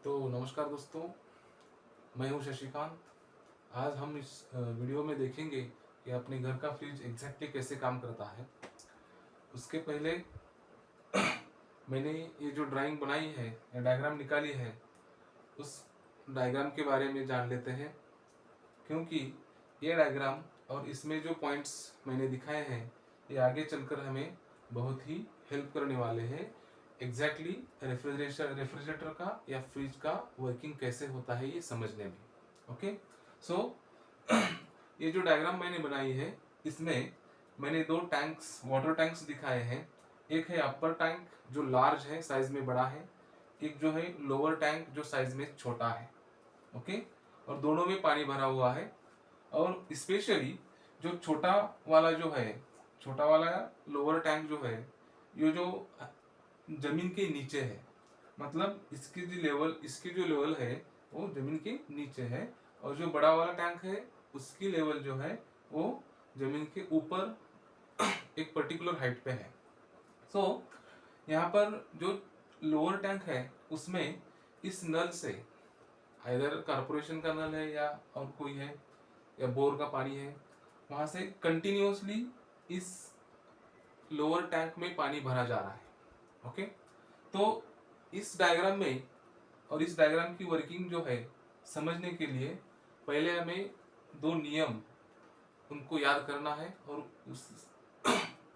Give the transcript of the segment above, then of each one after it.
तो नमस्कार दोस्तों, मैं हूं शशिकांत। आज हम इस वीडियो में देखेंगे कि अपने घर का फ्रिज एग्जैक्टली कैसे काम करता है। उसके पहले मैंने ये जो ड्राइंग बनाई है या डायग्राम निकाली है, उस डायग्राम के बारे में जान लेते हैं। क्योंकि ये डायग्राम और इसमें जो पॉइंट्स मैंने दिखाए हैं, ये आगे चलकर हमें बहुत ही हेल्प करने वाले हैं एग्जैक्टली रेफ्रिजरेटर का या फ्रिज का वर्किंग कैसे होता है ये समझने में। ओके, सो ये जो डायग्राम मैंने बनाई है, इसमें मैंने दो टैंक्स, वाटर टैंक्स दिखाए हैं। एक है अपर टैंक जो लार्ज है, साइज में बड़ा है। एक जो है लोअर टैंक जो साइज में छोटा है। ओके, और दोनों में पानी भरा हुआ है। और स्पेशली जो छोटा वाला जो है, छोटा वाला लोअर टैंक जो है, ये जो जमीन के नीचे है, मतलब इसकी जो लेवल है वो जमीन के नीचे है। और जो बड़ा वाला टैंक है उसकी लेवल जो है वो जमीन के ऊपर एक पर्टिकुलर हाइट पे है। सो यहाँ पर जो लोअर टैंक है उसमें इस नल से, आइदर कारपोरेशन का नल है या और कोई है या बोर का पानी है, वहां से कंटिन्यूअसली इस लोअर टैंक में पानी भरा जा रहा है। ओके, तो इस डायग्राम में और इस डायग्राम की वर्किंग जो है समझने के लिए पहले हमें दो नियम उनको याद करना है, और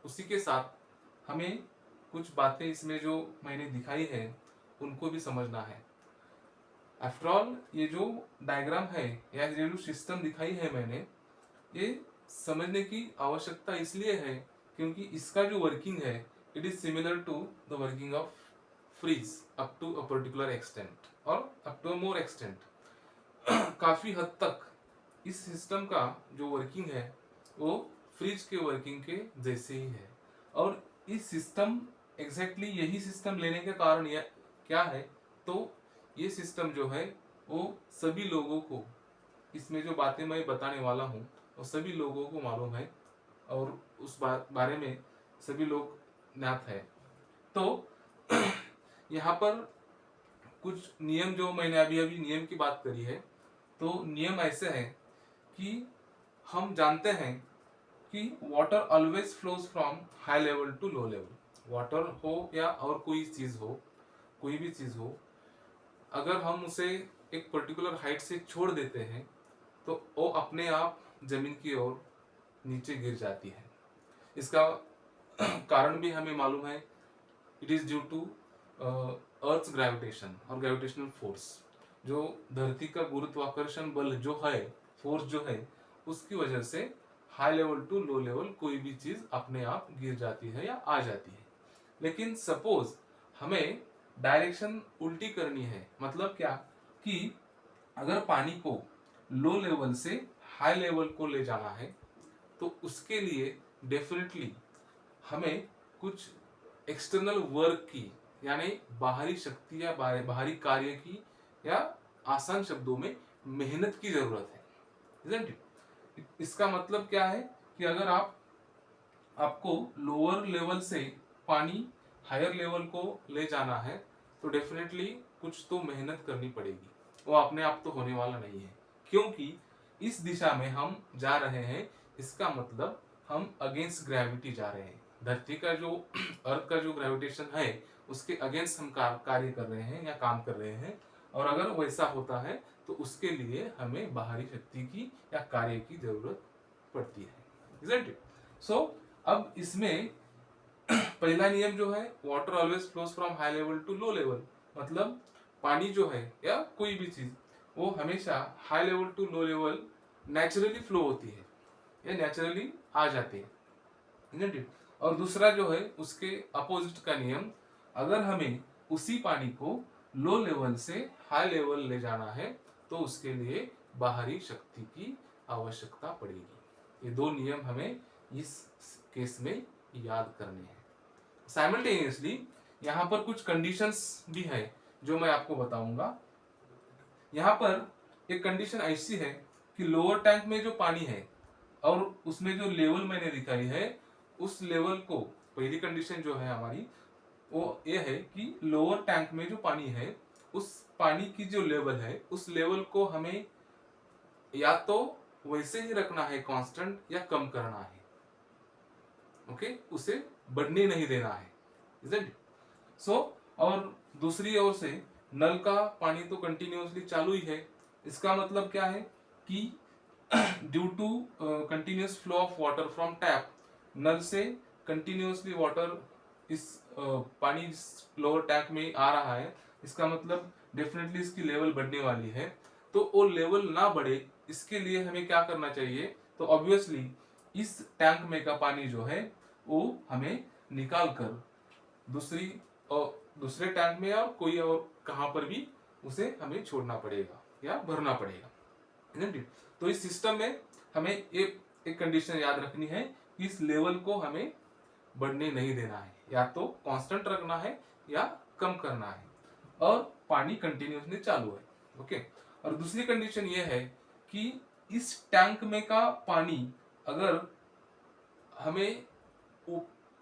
उसी के साथ हमें कुछ बातें इसमें जो मैंने दिखाई है उनको भी समझना है। आफ्टर ऑल ये जो डायग्राम है या ये जो सिस्टम दिखाई है मैंने, ये समझने की आवश्यकता इसलिए है क्योंकि इसका जो वर्किंग है it is similar to the working of fridge up to a particular extent और up to a more extent. काफी हद तक इस सिस्टम का जो वर्किंग है वो फ्रिज के वर्किंग के जैसे ही है। और इस सिस्टम एग्जैक्टली यही सिस्टम लेने का कारण यह क्या है, तो ये सिस्टम जो है वो सभी लोगों को, इसमें जो बातें मैं बताने वाला हूँ वो सभी लोगों को मालूम है और उस बारे में सभी लोग ज्ञात है। तो यहाँ पर कुछ नियम जो मैंने अभी अभी नियम की बात करी है, तो नियम ऐसे हैं कि हम जानते हैं कि water always flows from high level to low level. Water हो या और कोई चीज हो, कोई भी चीज हो, अगर हम उसे एक पर्टिकुलर हाइट से छोड़ देते हैं तो वो अपने आप जमीन की ओर नीचे गिर जाती है। इसका कारण भी हमें मालूम है। It is due to earth gravitation और ग्रेविटेशनल फोर्स। जो धरती का गुरुत्वाकर्षण बल जो है, फोर्स जो है, उसकी वजह से high level to low level कोई भी चीज अपने आप गिर जाती है या आ जाती है। लेकिन सपोज हमें डायरेक्शन उल्टी करनी है, मतलब क्या कि अगर पानी को लो लेवल से हाई लेवल को ले जाना है तो उसके लिए डेफिनेटली हमें कुछ एक्सटर्नल वर्क की, यानी बाहरी शक्ति या बाहरी कार्य की, या आसान शब्दों में मेहनत की जरूरत है। Isn't it? इसका मतलब क्या है कि अगर आपको लोअर लेवल से पानी हायर लेवल को ले जाना है तो डेफिनेटली कुछ तो मेहनत करनी पड़ेगी। वो अपने आप तो होने वाला नहीं है, क्योंकि इस दिशा में हम जा रहे हैं। इसका मतलब हम अगेंस्ट ग्रेविटी जा रहे हैं। धरती का जो अर्थ का जो ग्रेविटेशन है उसके अगेंस्ट हम कार्य कर रहे हैं या काम कर रहे हैं। और अगर वैसा होता है तो उसके लिए हमें बाहरी शक्ति की या कार्य की जरूरत पड़ती है। Isn't it? So, अब इसमें पहला नियम जो है, water always flows from high level to low level, मतलब पानी जो है या कोई भी चीज वो हमेशा high level to low level naturally flow होती है या नेचुरली आ जाती है। Isn't it? और दूसरा जो है उसके अपोजिट का नियम, अगर हमें उसी पानी को लो लेवल से हाई लेवल ले जाना है तो उसके लिए बाहरी शक्ति की आवश्यकता पड़ेगी। ये दो नियम हमें इस केस में याद करने हैं। साइमल्टेनियसली यहाँ पर कुछ कंडीशंस भी है जो मैं आपको बताऊंगा। यहाँ पर एक कंडीशन ऐसी है कि लोअर टैंक में जो पानी है और उसमें जो लेवल मैंने दिखाई है, उस लेवल को, पहली कंडीशन जो है हमारी वो ये है कि लोअर टैंक में जो पानी है उस पानी की जो लेवल है उस लेवल को हमें या तो वैसे ही रखना है कांस्टेंट, या कम करना है। ओके, उसे बढ़ने नहीं देना है, इजंट इट? सो और दूसरी ओर से नल का पानी तो कंटिन्यूअसली चालू ही है। इसका मतलब क्या है कि due to continuous flow of water from tap, नल से कंटिन्यूअसली वाटर इस पानी लोअर टैंक में आ रहा है। इसका मतलब डेफिनेटली इसकी लेवल बढ़ने वाली है। तो वो लेवल ना बढ़े इसके लिए हमें क्या करना चाहिए? तो ऑब्वियसली इस टैंक में का पानी जो है वो हमें निकाल कर दूसरी और दूसरे टैंक में या कोई और कहां पर भी उसे हमें छोड़ना पड़ेगा या भरना पड़ेगा, isn't it? तो इस सिस्टम में हमें एक कंडीशन याद रखनी है कि इस लेवल को हमें बढ़ने नहीं देना है, या तो कांस्टेंट रखना है या कम करना है, और पानी कंटिन्यूसली चालू है। ओके, और दूसरी कंडीशन ये है कि इस टैंक में का पानी अगर हमें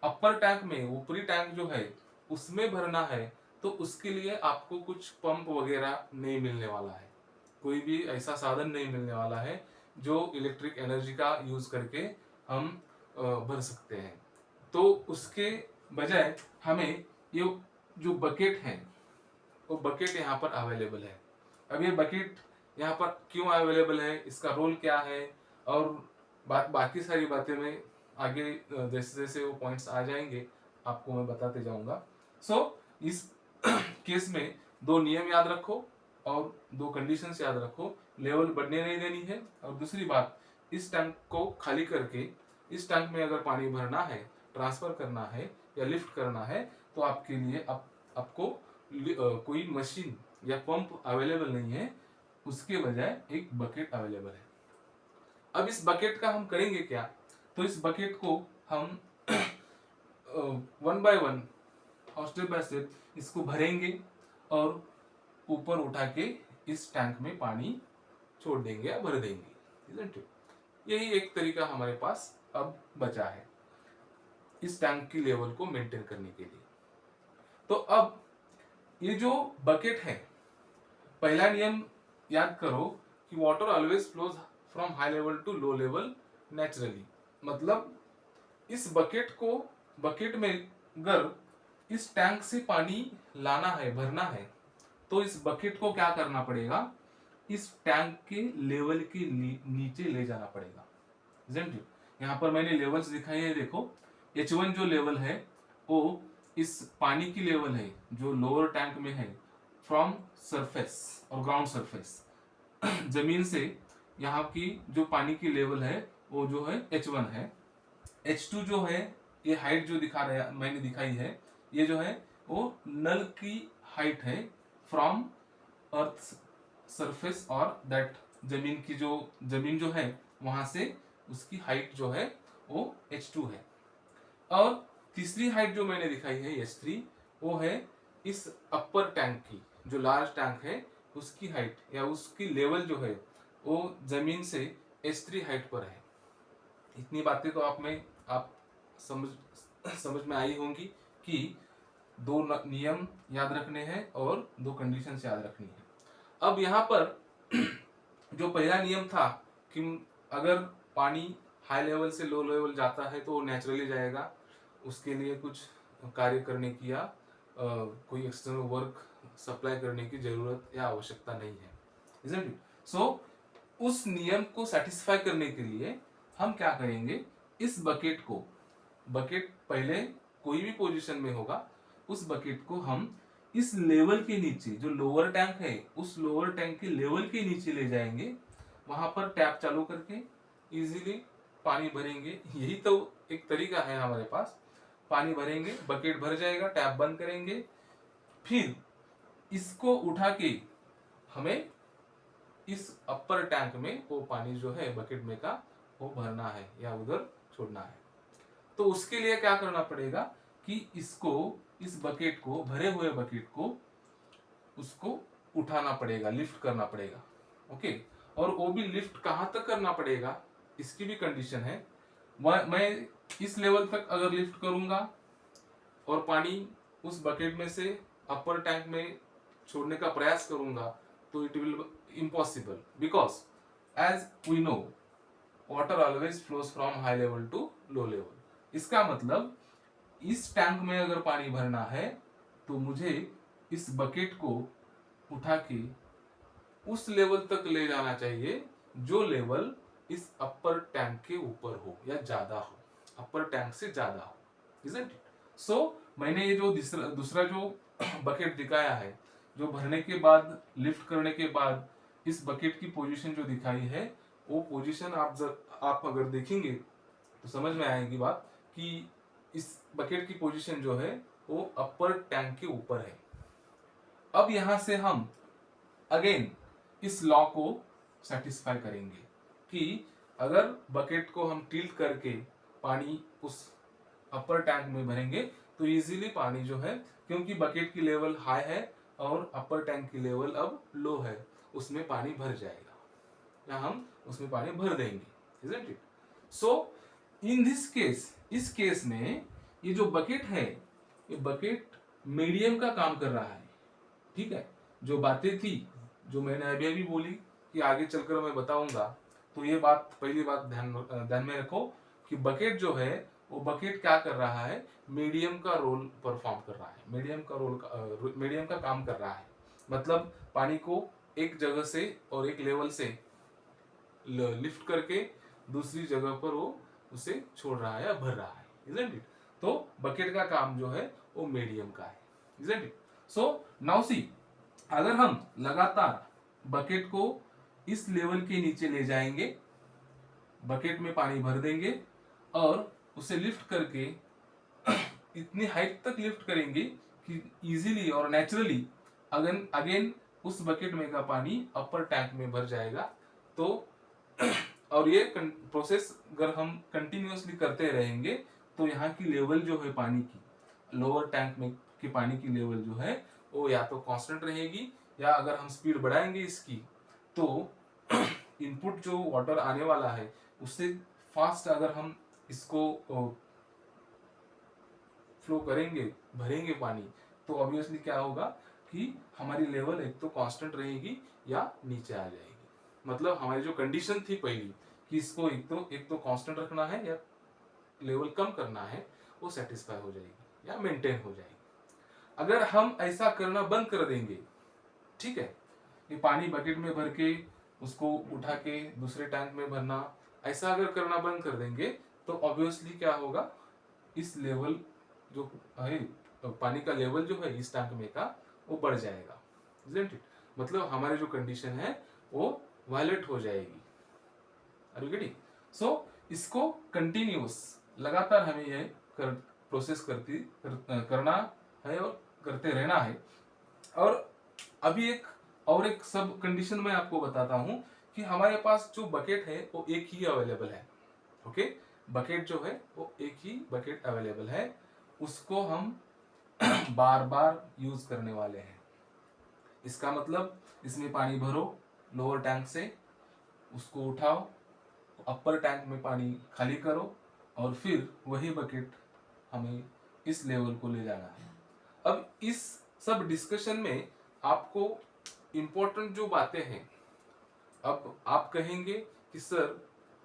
अपर टैंक में, ऊपरी टैंक जो है उसमें भरना है, तो उसके लिए आपको कुछ पंप वगैरह नहीं मिलने वाला है, कोई भी ऐसा साधन नहीं मिलने वाला है जो इलेक्ट्रिक एनर्जी का यूज करके हम भर सकते हैं। तो उसके बजाय हमें ये जो बकेट है वो बकेट यहाँ पर अवेलेबल है। अब ये बकेट यहाँ पर क्यों अवेलेबल है, इसका रोल क्या है, और बाकी सारी बातें मैं आगे जैसे जैसे वो पॉइंट्स आ जाएंगे आपको मैं बताते जाऊंगा। सो इस केस में दो नियम याद रखो और दो कंडीशंस याद रखो। लेवल बढ़ने नहीं देनी है, और दूसरी बात, इस टैंक को खाली करके इस टैंक में अगर पानी भरना है, ट्रांसफर करना है या लिफ्ट करना है, तो आपके लिए आपको कोई मशीन या पंप अवेलेबल नहीं है, उसके बजाय एक बकेट अवेलेबल है। अब इस बकेट का हम करेंगे क्या? तो इस बकेट को हम वन बाय वन और स्टेप बाय स्टेप इसको भरेंगे और ऊपर उठा के इस टैंक में पानी छोड़ देंगे या भर देंगे। यही एक तरीका हमारे पास अब बचा है इस टैंक की लेवल को मेंटेन करने के लिए। तो अब ये जो बकेट है, पहला नियम याद करो कि water always flows from high level to low level naturally. मतलब इस बकेट में अगर इस टैंक से पानी लाना है, भरना है, तो इस बकेट को क्या करना पड़ेगा? इस टैंक के लेवल के नीचे ले जाना पड़ेगा। यहाँ पर मैंने लेवल्स दिखाए हैं, देखो H1 जो लेवल है वो इस पानी की लेवल है जो लोअर टैंक में है, फ्रॉम सरफेस और ग्राउंड सरफेस जमीन से यहाँ की जो पानी की लेवल है वो जो है H1 है। H2 जो है, ये हाइट जो दिखा रहा है मैंने दिखाई है, ये जो है वो नल की हाइट है फ्रॉम अर्थ सरफेस, और दैट जमीन जो है वहां से उसकी हाइट जो है वो H2 है। और तीसरी हाइट जो मैंने दिखाई है H3, वो है इस अपर टैंक की, जो लार्ज टैंक है उसकी हाइट या उसकी लेवल जो है वो जमीन से H3 हाइट पर है। इतनी बातें तो आप समझ में आई होंगी कि दो नियम याद रखने हैं और दो कंडीशंस याद रखनी है। अब यहाँ पर जो पहला नियम था कि अगर पानी हाई लेवल से लो लेवल जाता है तो वो नेचुरली जाएगा, उसके लिए कुछ कार्य करने की या कोई एक्सटर्नल वर्क सप्लाई करने की जरूरत या आवश्यकता नहीं है, isn't it? So, उस नियम को सेटिस्फाई करने के लिए हम क्या करेंगे? इस बकेट पहले कोई भी पोजीशन में होगा, उस बकेट को हम इस लेवल के नीचे, जो लोअर टैंक है उस लोअर टैंक के लेवल के नीचे ले जाएंगे, वहां पर टैप चालू करके इजीली पानी भरेंगे। यही तो एक तरीका है हमारे पास। पानी भरेंगे, बकेट भर जाएगा, टैप बंद करेंगे, फिर इसको उठा के हमें इस अपर टैंक में वो पानी जो है बकेट में का वो भरना है या उधर छोड़ना है। तो उसके लिए क्या करना पड़ेगा कि इस बकेट को, भरे हुए बकेट को, उसको उठाना पड़ेगा, लिफ्ट करना पड़ेगा। ओके, और वो भी लिफ्ट कहां तक करना पड़ेगा इसकी भी कंडीशन है। मैं इस लेवल तक अगर लिफ्ट करूंगा और पानी उस बकेट में से अपर टैंक में छोड़ने का प्रयास करूंगा तो it will impossible, because as we know water always flows from high level to low level. इसका मतलब इस टैंक में अगर पानी भरना है तो मुझे इस बकेट को उठा के उस लेवल तक ले जाना चाहिए जो लेवल इस अपर टैंक के ऊपर हो या ज्यादा हो, अपर टैंक से ज्यादा हो, इजंट इट? सो मैंने ये जो दूसरा जो बकेट दिखाया है, जो भरने के बाद लिफ्ट करने के बाद इस बकेट की पोजीशन जो दिखाई है, वो पोजीशन आप अगर देखेंगे तो समझ में आएगी बात कि इस बकेट की पोजीशन जो है वो अपर टैंक के ऊपर है। अब यहां से हम अगेन इस लॉ को सेटिस्फाई करेंगे कि अगर बकेट को हम टिल्ट करके पानी उस अपर टैंक में भरेंगे तो इजीली पानी जो है, क्योंकि बकेट की लेवल हाई है और अपर टैंक की लेवल अब लो है, उसमें पानी भर जाएगा या हम उसमें पानी भर देंगे, isn't it? So in this case, इस केस में ये जो बकेट है, ये बकेट मीडियम का काम कर रहा है, ठीक है? जो बातें थी, जो मैंने अभी अभी बोली कि आगे चलकर मैं बताऊंगा, तो ये बात पहली बात ध्यान में रखो कि बकेट जो है वो बकेट क्या कर रहा है, मीडियम का रोल परफॉर्म कर रहा है, मीडियम का काम कर रहा है। मतलब पानी को एक जगह से और एक लेवल से लिफ्ट करके दूसरी जगह पर वो उसे छोड़ रहा है या भर रहा है, isn't it? तो बकेट का काम जो है वो मीडियम का है, isn't it? So now see, अगर हम लगातार बकेट को इस लेवल के नीचे ले जाएंगे, बकेट में पानी भर देंगे और उसे लिफ्ट करके इतनी हाइट तक लिफ्ट करेंगे कि इजीली और नेचुरली अगेन उस बकेट में का पानी अपर टैंक में भर जाएगा। तो और ये प्रोसेस अगर हम कंटिन्यूअसली करते रहेंगे तो यहाँ की लेवल जो है पानी की, लोअर टैंक में की पानी की लेवल जो है वो या तो कांस्टेंट रहेगी, या अगर हम स्पीड बढ़ाएंगे इसकी तो इनपुट जो वाटर आने वाला है उससे फास्ट अगर हम इसको फ्लो करेंगे, भरेंगे पानी, तो ऑब्वियसली क्या होगा कि हमारी लेवल एक तो कांस्टेंट रहेगी या नीचे आ जाएगी। मतलब हमारी जो कंडीशन थी पहली कि इसको एक तो कांस्टेंट रखना है या लेवल कम करना है, वो सेटिस्फाई हो जाएगी या मेंटेन हो जाएगी। अगर हम ऐसा करना बंद कर देंगे, ठीक है, ये पानी बकेट में भर के उसको उठा के दूसरे टैंक में भरना, ऐसा अगर करना बंद कर देंगे तो ऑब्वियसली क्या होगा, इस लेवल जो है पानी का लेवल जो है इस टैंक में का वो बढ़ जाएगा, isn't it? मतलब हमारी जो कंडीशन है वो वायलेट हो जाएगी। Are you getting? सो इसको कंटिन्यूअस लगातार हमें ये प्रोसेस करना है और करते रहना है। और अभी एक सब कंडीशन मैं आपको बताता हूं कि हमारे पास जो बकेट है वो एक ही अवेलेबल है, ओके? बकेट जो है वो एक ही बकेट अवेलेबल है, उसको हम बार बार यूज करने वाले हैं। इसका मतलब इसमें पानी भरो लोअर टैंक से, उसको उठाओ, अपर टैंक में पानी खाली करो और फिर वही बकेट हमें इस लेवल को ले जाना है। अब इस सब डिस्कशन में आपको इंपॉर्टेंट जो बातें हैं, अब आप कहेंगे कि सर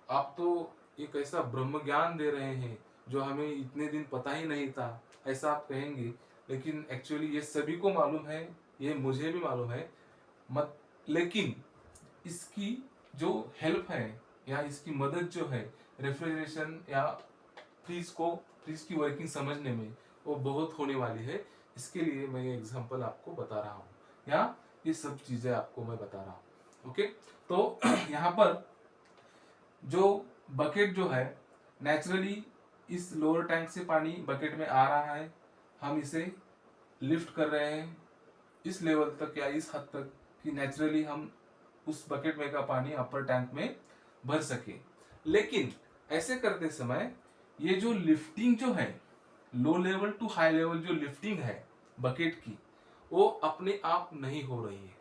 आप तो एक ऐसा ब्रह्म ज्ञान दे रहे हैं जो हमें इतने दिन पता ही नहीं था, ऐसा आप कहेंगे, लेकिन एक्चुअली ये सभी को मालूम है, ये मुझे भी मालूम है लेकिन इसकी जो हेल्प है या इसकी मदद जो है रेफ्रिजरेशन या फ्रीज की वर्किंग समझने में वो बहुत होने वाली है। इसके लिए मैं ये एग्जांपल आपको बता रहा हूँ या ये सब चीजें आपको मैं बता रहा हूँ, ओके? तो यहाँ पर जो बकेट जो है नेचुरली इस लोअर टैंक से पानी बकेट में आ रहा है, हम इसे लिफ्ट कर रहे हैं इस लेवल तक या इस हद तक कि नेचुरली हम उस बकेट में का पानी अपर टैंक में भर सके। लेकिन ऐसे करते समय ये जो लिफ्टिंग जो है, low level to high level जो लिफ्टिंग है बकेट की, वो अपने आप नहीं हो रही है।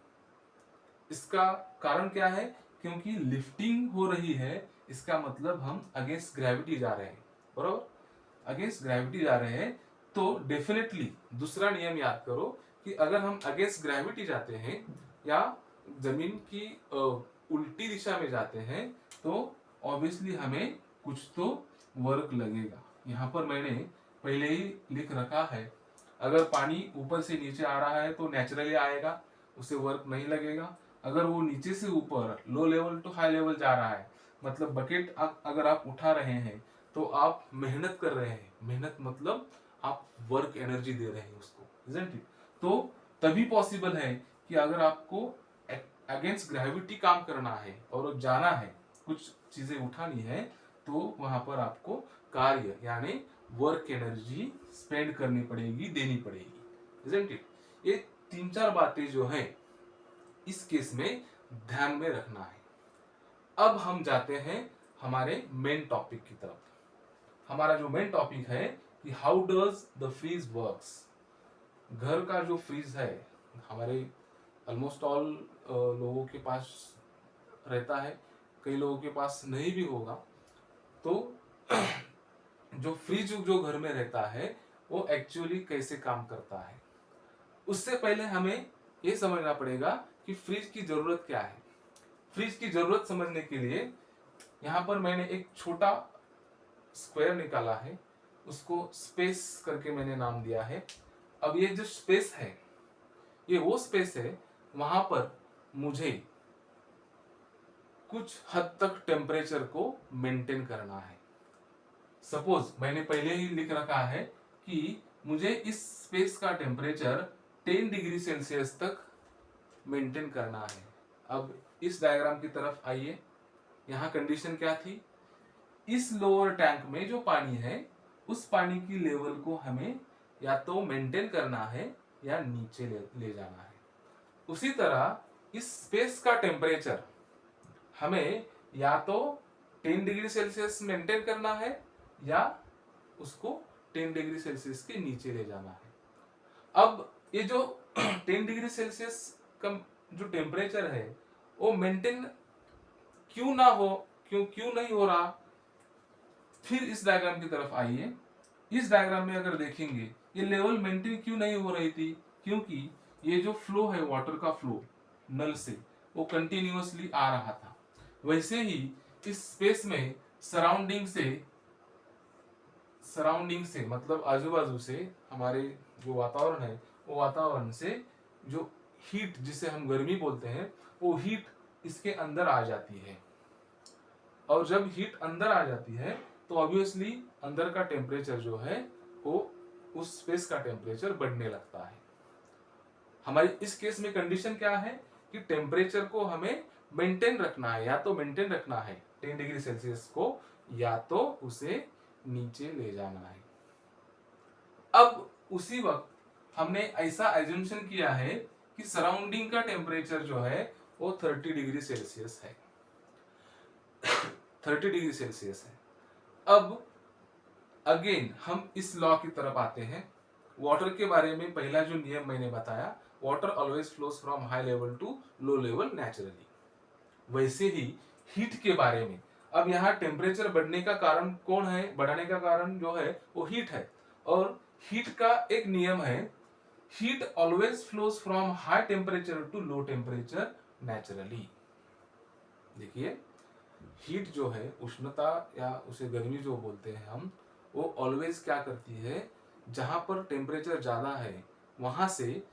इसका कारण क्या है? क्योंकि लिफ्टिंग हो रही है, इसका मतलब हम अगेंस्ट ग्रेविटी जा रहे हैं, बराबर? अगेंस्ट ग्रेविटी जा रहे हैं तो डेफिनेटली दूसरा नियम याद करो कि अगर हम अगेंस्ट ग्रेविटी जाते हैं या जमीन की उल्टी दिशा में जाते हैं तो ऑब्वियसली हमें कुछ तो वर्क लगेगा। यहाँ पर मैंने पहले ही लिख रखा है, अगर पानी ऊपर से नीचे आ रहा है तो नेचुरली आएगा, उसे वर्क नहीं लगेगा। अगर वो नीचे से ऊपर low level to high level जा रहा है, मतलब बकेट अगर आप उठा रहे हैं तो आप मेहनत कर रहे हैं, मेहनत मतलब आप वर्क एनर्जी दे रहे हैं उसको, isn't it? तो तभी पॉसिबल है कि अगर आपको अगेंस्ट ग्रेविटी काम करना है और जाना है, कुछ चीजें उठानी है, तो वहां पर आपको कार्य यानी वर्क एनर्जी स्पेंड करनी पड़ेगी, देनी पड़ेगी, isn't it? ये 3-4 बातें जो हैं इस केस में ध्यान में रखना है। अब हम जाते हैं हमारे मेन टॉपिक की तरफ। हमारा जो मेन टॉपिक है कि how does the fridge works. घर का जो फ्रीज है हमारे ऑलमोस्ट ऑल लोगों के पास रहता है, कई लोगों के पास नहीं भी होगा। तो जो फ्रिज जो घर में रहता है वो एक्चुअली कैसे काम करता है, उससे पहले हमें ये समझना पड़ेगा कि फ्रिज की जरूरत क्या है। फ्रिज की जरूरत समझने के लिए यहाँ पर मैंने एक छोटा स्क्वायर निकाला है, उसको स्पेस करके मैंने नाम दिया है। अब ये जो स्पेस है ये वो स्पेस है वहां पर मुझे कुछ हद तक टेम्परेचर को मेंटेन करना है। सपोज मैंने पहले ही लिख रखा है कि मुझे इस स्पेस का टेम्परेचर 10 डिग्री सेल्सियस तक मेंटेन करना है। अब इस डायग्राम की तरफ आइए। यहाँ कंडीशन क्या थी, इस लोअर टैंक में जो पानी है उस पानी की लेवल को हमें या तो मेंटेन करना है या नीचे ले जाना है। उसी तरह इस स्पेस का टेम्परेचर हमें या तो 10 डिग्री सेल्सियस मेंटेन करना है या उसको 10 डिग्री सेल्सियस के नीचे ले जाना है। अब ये जो 10 डिग्री सेल्सियस का जो टेम्परेचर है वो मेंटेन क्यों ना हो, क्यों नहीं हो रहा, फिर इस डायग्राम की तरफ आइए। इस डायग्राम में अगर देखेंगे ये लेवल मेंटेन क्यों नहीं हो रही थी, क्योंकि ये जो फ्लो है वाटर का फ्लो नल से वो कंटिन्यूअसली आ रहा था। वैसे ही इस स्पेस में सराउंडिंग से मतलब आजू बाजू से हमारे जो वातावरण है वो वातावरण से जो हीट जिसे हम गर्मी बोलते हैं वो हीट इसके अंदर आ जाती है। और जब हीट अंदर आ जाती है तो ऑब्वियसली अंदर का टेम्परेचर जो है वो उस स्पेस का टेम्परेचर बढ़ने लगता है। हमारी इस केस में कंडीशन क्या है कि टेम्परेचर को हमें मेंटेन रखना है, या तो मेंटेन रखना है 10 डिग्री सेल्सियस को या तो उसे नीचे ले जाना है। अब उसी वक्त हमने ऐसा एज्यूमशन किया है कि सराउंडिंग का टेम्परेचर जो है वो 30 डिग्री सेल्सियस है 30 डिग्री सेल्सियस है। अब अगेन हम इस लॉ की तरफ आते हैं। वाटर के बारे में पहला जो नियम मैंने बताया, water always flows from high level to low level naturally. वैसे ही हीट के बारे में, अब यहाँ टेम्परेचर बढ़ने का कारण कौन है, बढ़ाने का कारण जो है वो हीट है। और हीट का एक नियम है, heat always flows from high temperature to low temperature naturally. देखिए हीट जो है उष्णता या उसे गर्मी जो बोलते हैं हम, वो ऑलवेज क्या करती है, जहां पर टेम्परेचर ज्यादा है वहां से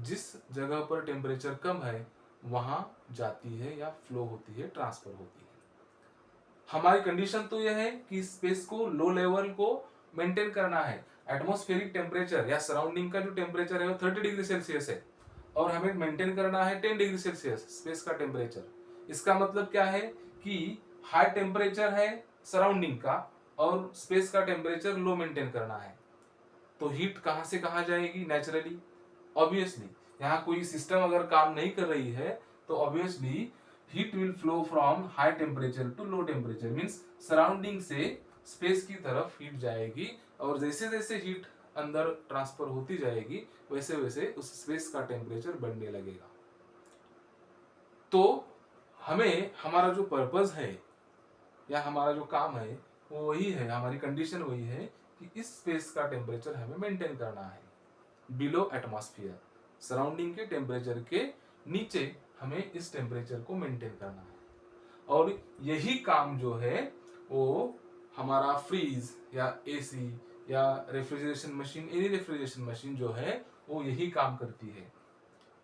जिस जगह पर टेम्परेचर कम है वहां जाती है या फ्लो होती है, ट्रांसफर होती है। हमारी कंडीशन तो यह है कि स्पेस को लो लेवल को मेंटेन करना है। एटमॉस्फेरिक टेम्परेचर या सराउंडिंग का जो टेम्परेचर है वो 30 डिग्री सेल्सियस है और हमें मेंटेन करना है 10 डिग्री सेल्सियस स्पेस का टेम्परेचर। इसका मतलब क्या है कि हाई टेम्परेचर है सराउंडिंग का और स्पेस का टेम्परेचर लो मेंटेन करना है। तो हीट कहां से कहां जाएगी, नेचुरली। ऑब्वियसली यहाँ कोई सिस्टम अगर काम नहीं कर रही है तो obviously heat will flow from high temperature to low temperature, means surrounding से स्पेस की तरफ हीट जाएगी और जैसे जैसे हीट अंदर ट्रांसफर होती जाएगी वैसे वैसे उस स्पेस का टेम्परेचर बढ़ने लगेगा। तो हमें हमारा जो पर्पस है या हमारा जो काम है वो वही है, हमारी कंडीशन वही है कि इस स्पेस का टेम्परेचर हमें मेंटेन करना है बिलो एटमॉस्फेयर। सराउंडिंग के टेम्परेचर के नीचे हमें इस टेम्परेचर को मेंटेन करना है। और यही काम जो है वो हमारा फ्रीज या एसी या refrigeration machine, any refrigeration machine जो है वो यही काम करती है।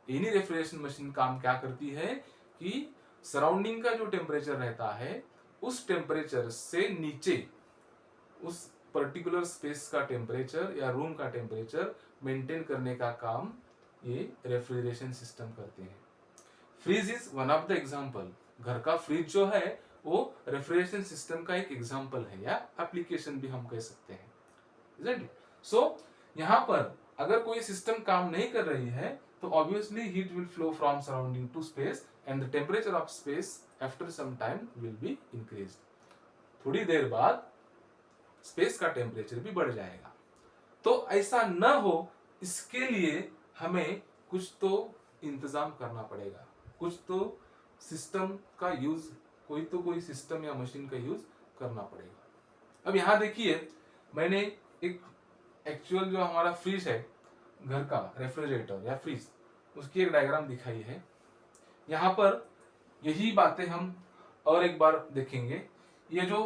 एनी रेफ्रिजरेशन मशीन काम क्या करती है कि सराउंडिंग का जो टेम्परेचर रहता है उस टेम्परेचर से नीचे उस पर्टिकुलर स्पेस का टेम्परेचर या रूम का टेम्परेचर मेंटेन करने का काम ये रेफ्रिजरेशन सिस्टम करते हैं। Fridge is one of the example. घर का फ्रिज जो है वो रेफ्रिजरेशन सिस्टम का एक एग्जांपल है या एप्लीकेशन भी हम कह सकते हैं, isn't it? So यहाँ पर अगर कोई सिस्टम काम नहीं कर रही है तो obviously heat will flow from surrounding to space and the temperature of space after some time will be increased. थोड़ी देर बाद स्पेस का टेम्परेचर भी बढ़ जाएगा। तो ऐसा न हो इसके लिए हमें कुछ तो इंतजाम करना पड़ेगा, कुछ तो सिस्टम का यूज, कोई सिस्टम या मशीन का यूज करना पड़ेगा। अब यहाँ देखिए मैंने एक एक्चुअल जो हमारा फ्रिज है घर का, रेफ्रिजरेटर या फ्रिज, उसकी एक डायग्राम दिखाई है। यहाँ पर यही बातें हम और एक बार देखेंगे। ये जो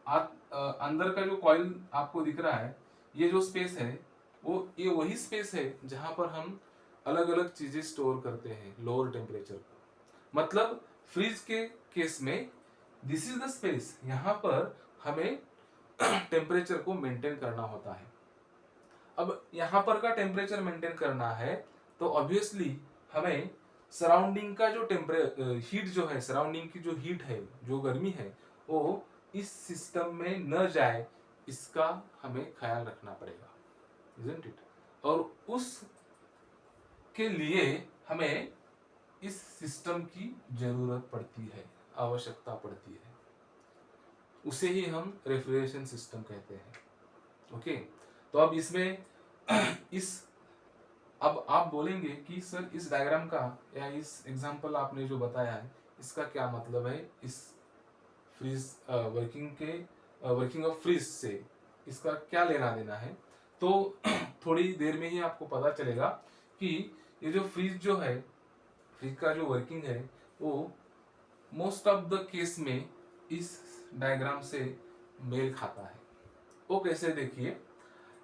अंदर का जो कॉइल आपको दिख रहा है, ये जो स्पेस है वो ये वही स्पेस है जहां पर हम अलग अलग चीजें स्टोर करते हैं लोअर टेम्परेचर पर। मतलब फ्रीज के केस में दिस इज द स्पेस, यहाँ पर हमें टेम्परेचर को मेंटेन करना होता है। अब यहाँ पर का टेम्परेचर मेंटेन करना है तो ऑब्वियसली हमें सराउंडिंग का जो हीट जो है, सराउंडिंग की जो हीट है, जो गर्मी है, वो इस सिस्टम में न जाए, इसका हमें ख्याल रखना पड़ेगा, isn't it? और उस के लिए हमें इस सिस्टम की जरूरत पड़ती है, आवश्यकता पड़ती है। उसे ही हम रेफ्रिजरेशन सिस्टम कहते हैं। ओके, तो अब इसमें अब आप बोलेंगे कि सर इस डायग्राम का या इस एग्जांपल आपने जो बताया है इसका क्या मतलब है, इस फ्रीज वर्किंग ऑफ फ्रीज से इसका क्या लेना देना है। तो थोड़ी देर में ही आपको पता चलेगा कि ये जो फ्रीज जो है, फ्रीज का जो वर्किंग है वो मोस्ट ऑफ द केस में इस डायग्राम से मेल खाता है। वो कैसे, देखिए,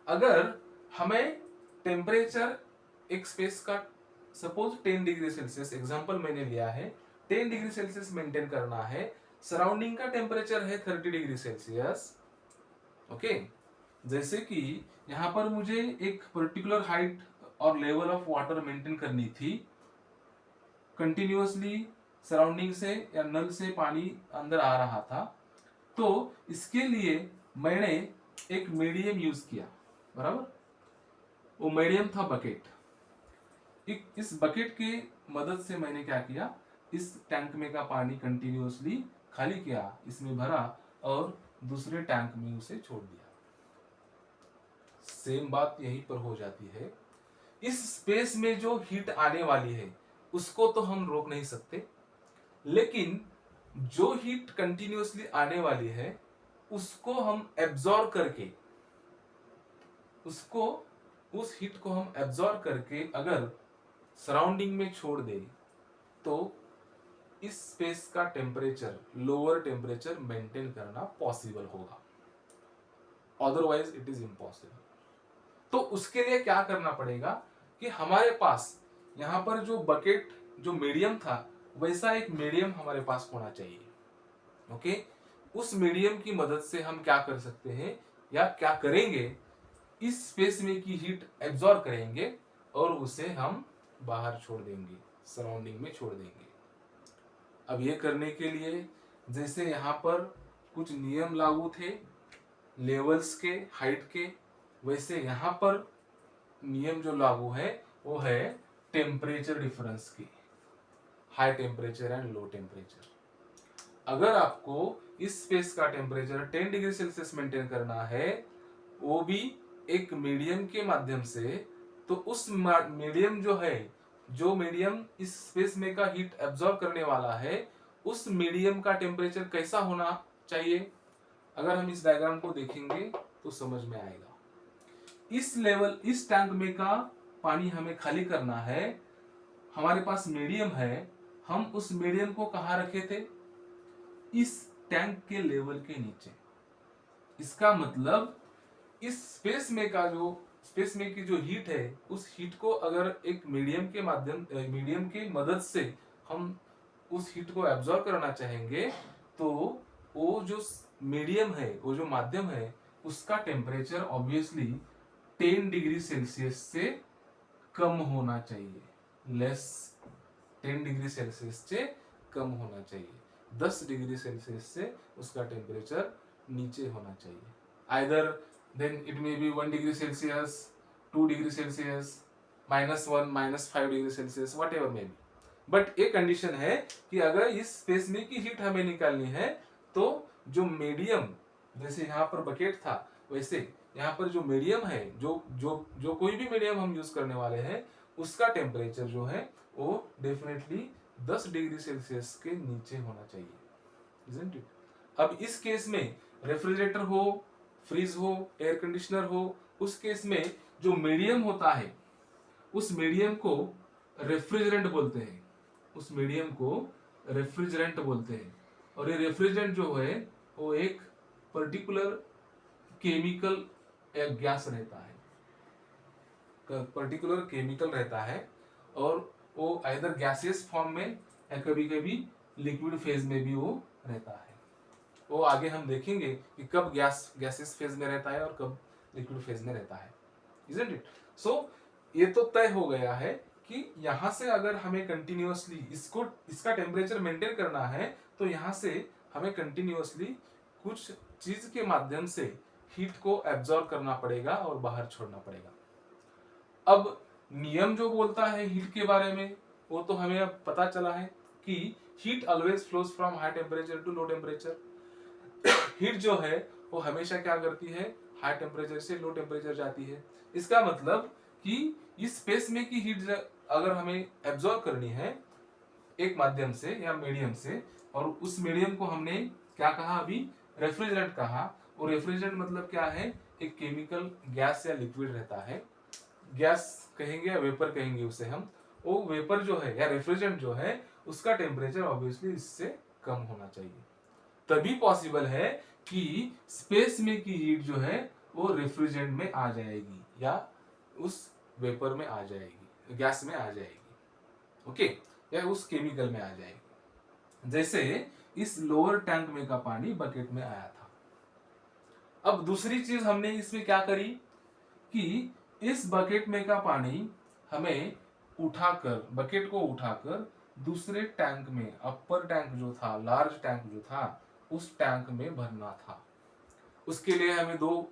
अगर हमें टेम्परेचर एक स्पेस का सपोज 10 डिग्री सेल्सियस एग्जांपल मैंने लिया है, 10 डिग्री सेल्सियस मेंटेन करना है, सराउंडिंग का टेम्परेचर है 30 डिग्री सेल्सियस। ओके, जैसे कि यहाँ पर मुझे एक पर्टिकुलर हाइट और लेवल ऑफ वाटर मेंटेन करनी थी, कंटिन्यूअसली सराउंडिंग से या नल से पानी अंदर आ रहा था, तो इसके लिए मैंने एक मीडियम यूज किया, बराबर। वो मीडियम था बकेट। इस बकेट की मदद से मैंने क्या किया, इस टैंक में का पानी कंटिन्यूअसली खाली किया, इसमें भरा और दूसरे टैंक में उसे छोड़ दिया। सेम बात यहीं पर हो जाती है। इस स्पेस में जो हीट आने वाली है उसको तो हम रोक नहीं सकते, लेकिन जो हीट कंटिन्यूअसली आने वाली है उसको हम एब्जॉर्ब करके, उस हीट को हम एब्जॉर्ब करके अगर सराउंडिंग में छोड़ दे तो इस स्पेस का टेम्परेचर, लोअर टेम्परेचर मेंटेन करना पॉसिबल होगा, अदरवाइज इट इज इम्पॉसिबल। तो उसके लिए क्या करना पड़ेगा कि हमारे पास यहाँ पर जो बकेट जो मीडियम था वैसा एक मीडियम हमारे पास होना चाहिए। ओके, उस मीडियम की मदद से हम क्या कर सकते हैं या क्या करेंगे, इस स्पेस में की हीट एब्जॉर्ब करेंगे और उसे हम बाहर छोड़ देंगे, सराउंडिंग में छोड़ देंगे। अब ये करने के लिए जैसे यहाँ पर कुछ नियम लागू थे लेवल्स के, हाइट के, वैसे यहाँ पर नियम जो लागू है वो है टेम्परेचर डिफरेंस की, high temperature and low temperature. अगर आपको इस स्पेस का टेम्परेचर 10 डिग्री सेल्सियस मेंटेन करना है, वो भी एक मीडियम के माध्यम से, तो उस मीडियम जो है, जो मीडियम इस स्पेस में का हीट एब्जॉर्ब करने वाला है, उस मीडियम का टेम्परेचर कैसा होना चाहिए, अगर हम इस डायग्राम को देखेंगे तो समझ में आएगा। इस लेवल, इस टैंक में का पानी हमें खाली करना है, हमारे पास मीडियम है, हम उस मीडियम को कहाँ रखे थे? इस टैंक के लेवल के नीचे। इसका मतलब इस स्पेस में की जो हीट है, उस हीट को अगर एक मीडियम के मदद से हम उस हीट को एब्जॉर्ब करना चाहेंगे, तो वो जो मीडियम है, वो जो माध्यम है, उसका टेम्परेचर ऑब्वियसली 10 डिग्री सेल्सियस से कम होना चाहिए। लेस 10 डिग्री सेल्सियस से कम होना चाहिए। 10 डिग्री सेल्सियस से उसका टेम्परेचर नीचे होना चाहिए। Either then it may be 1 degree Celsius, 2 degree Celsius, -1, -5 degree Celsius, what ever may be. But एक कंडीशन है कि अगर इस स्पेस में की हीट हमें निकालनी है, तो जो मीडियम, जैसे यहाँ पर बकेट था, वैसे यहाँ पर जो मीडियम है, जो कोई भी मीडियम हम यूज करने वाले हैं, उसका टेम्परेचर जो है वो डेफिनेटली 10 डिग्री सेल्सियस के नीचे होना चाहिए, isn't it? अब इस केस में रेफ्रिजरेटर हो, फ्रीज हो, एयर कंडीशनर हो, उस केस में जो मीडियम होता है, उस मीडियम को रेफ्रिजरेंट बोलते हैं। उस मीडियम को रेफ्रिजरेंट बोलते हैं। और ये रेफ्रिजरेंट जो है वो एक पर्टिकुलर केमिकल या गैस रहता है, पर्टिकुलर केमिकल रहता है, और वो आइदर गैसियस फॉर्म में या कभी कभी लिक्विड फेज में भी वो रहता है। वो आगे हम देखेंगे कि कब गैसियस फेज में रहता है और कब लिक्विड फेज में रहता है, isn't it? So ये तो तय हो गया है कि यहाँ से अगर हमें कंटिन्यूअसली इसका टेम्परेचर मेंटेन करना है, तो यहाँ से हमें कंटिन्यूअसली कुछ चीज के माध्यम से हीट को एब्जॉर्ब करना पड़ेगा और बाहर छोड़ना पड़ेगा। अब नियम जो बोलता है हीट के बारे में, वो तो हमें अब पता चला है कि heat always flows from high temperature to low temperature. Heat जो है वो हमेशा क्या करती है? हाई टेम्परेचर से लो टेम्परेचर जाती है। इसका मतलब कि इस स्पेस में की हीट अगर हमें एब्जॉर्ब करनी है एक माध्यम से या मीडियम से, और उस मीडियम को हमने क्या कहा अभी? रेफ्रिजरेंट कहा। और रेफ्रिजरेंट मतलब क्या है? एक केमिकल गैस या लिक्विड रहता है, गैस कहेंगे या वेपर कहेंगे उसे हम। वो वेपर जो है या रेफ्रिजरेंट जो है, उसका टेम्परेचर ऑब्वियसली इससे कम होना चाहिए। तभी पॉसिबल है कि स्पेस में की हीट जो है वो रेफ्रिजरेंट में आ जाएगी या उस वेपर में आ जाएगी, गैस में आ जाएगी, ओके, या उस केमिकल में आ जाएगी। जैसे इस लोअर टैंक में का पानी बकेट में आया था। अब दूसरी चीज हमने इसमें क्या करी कि इस बकेट में का पानी हमें बकेट को उठाकर दूसरे टैंक में, अपर टैंक जो था, लार्ज टैंक जो था, उस टैंक में भरना था। उसके लिए हमें दो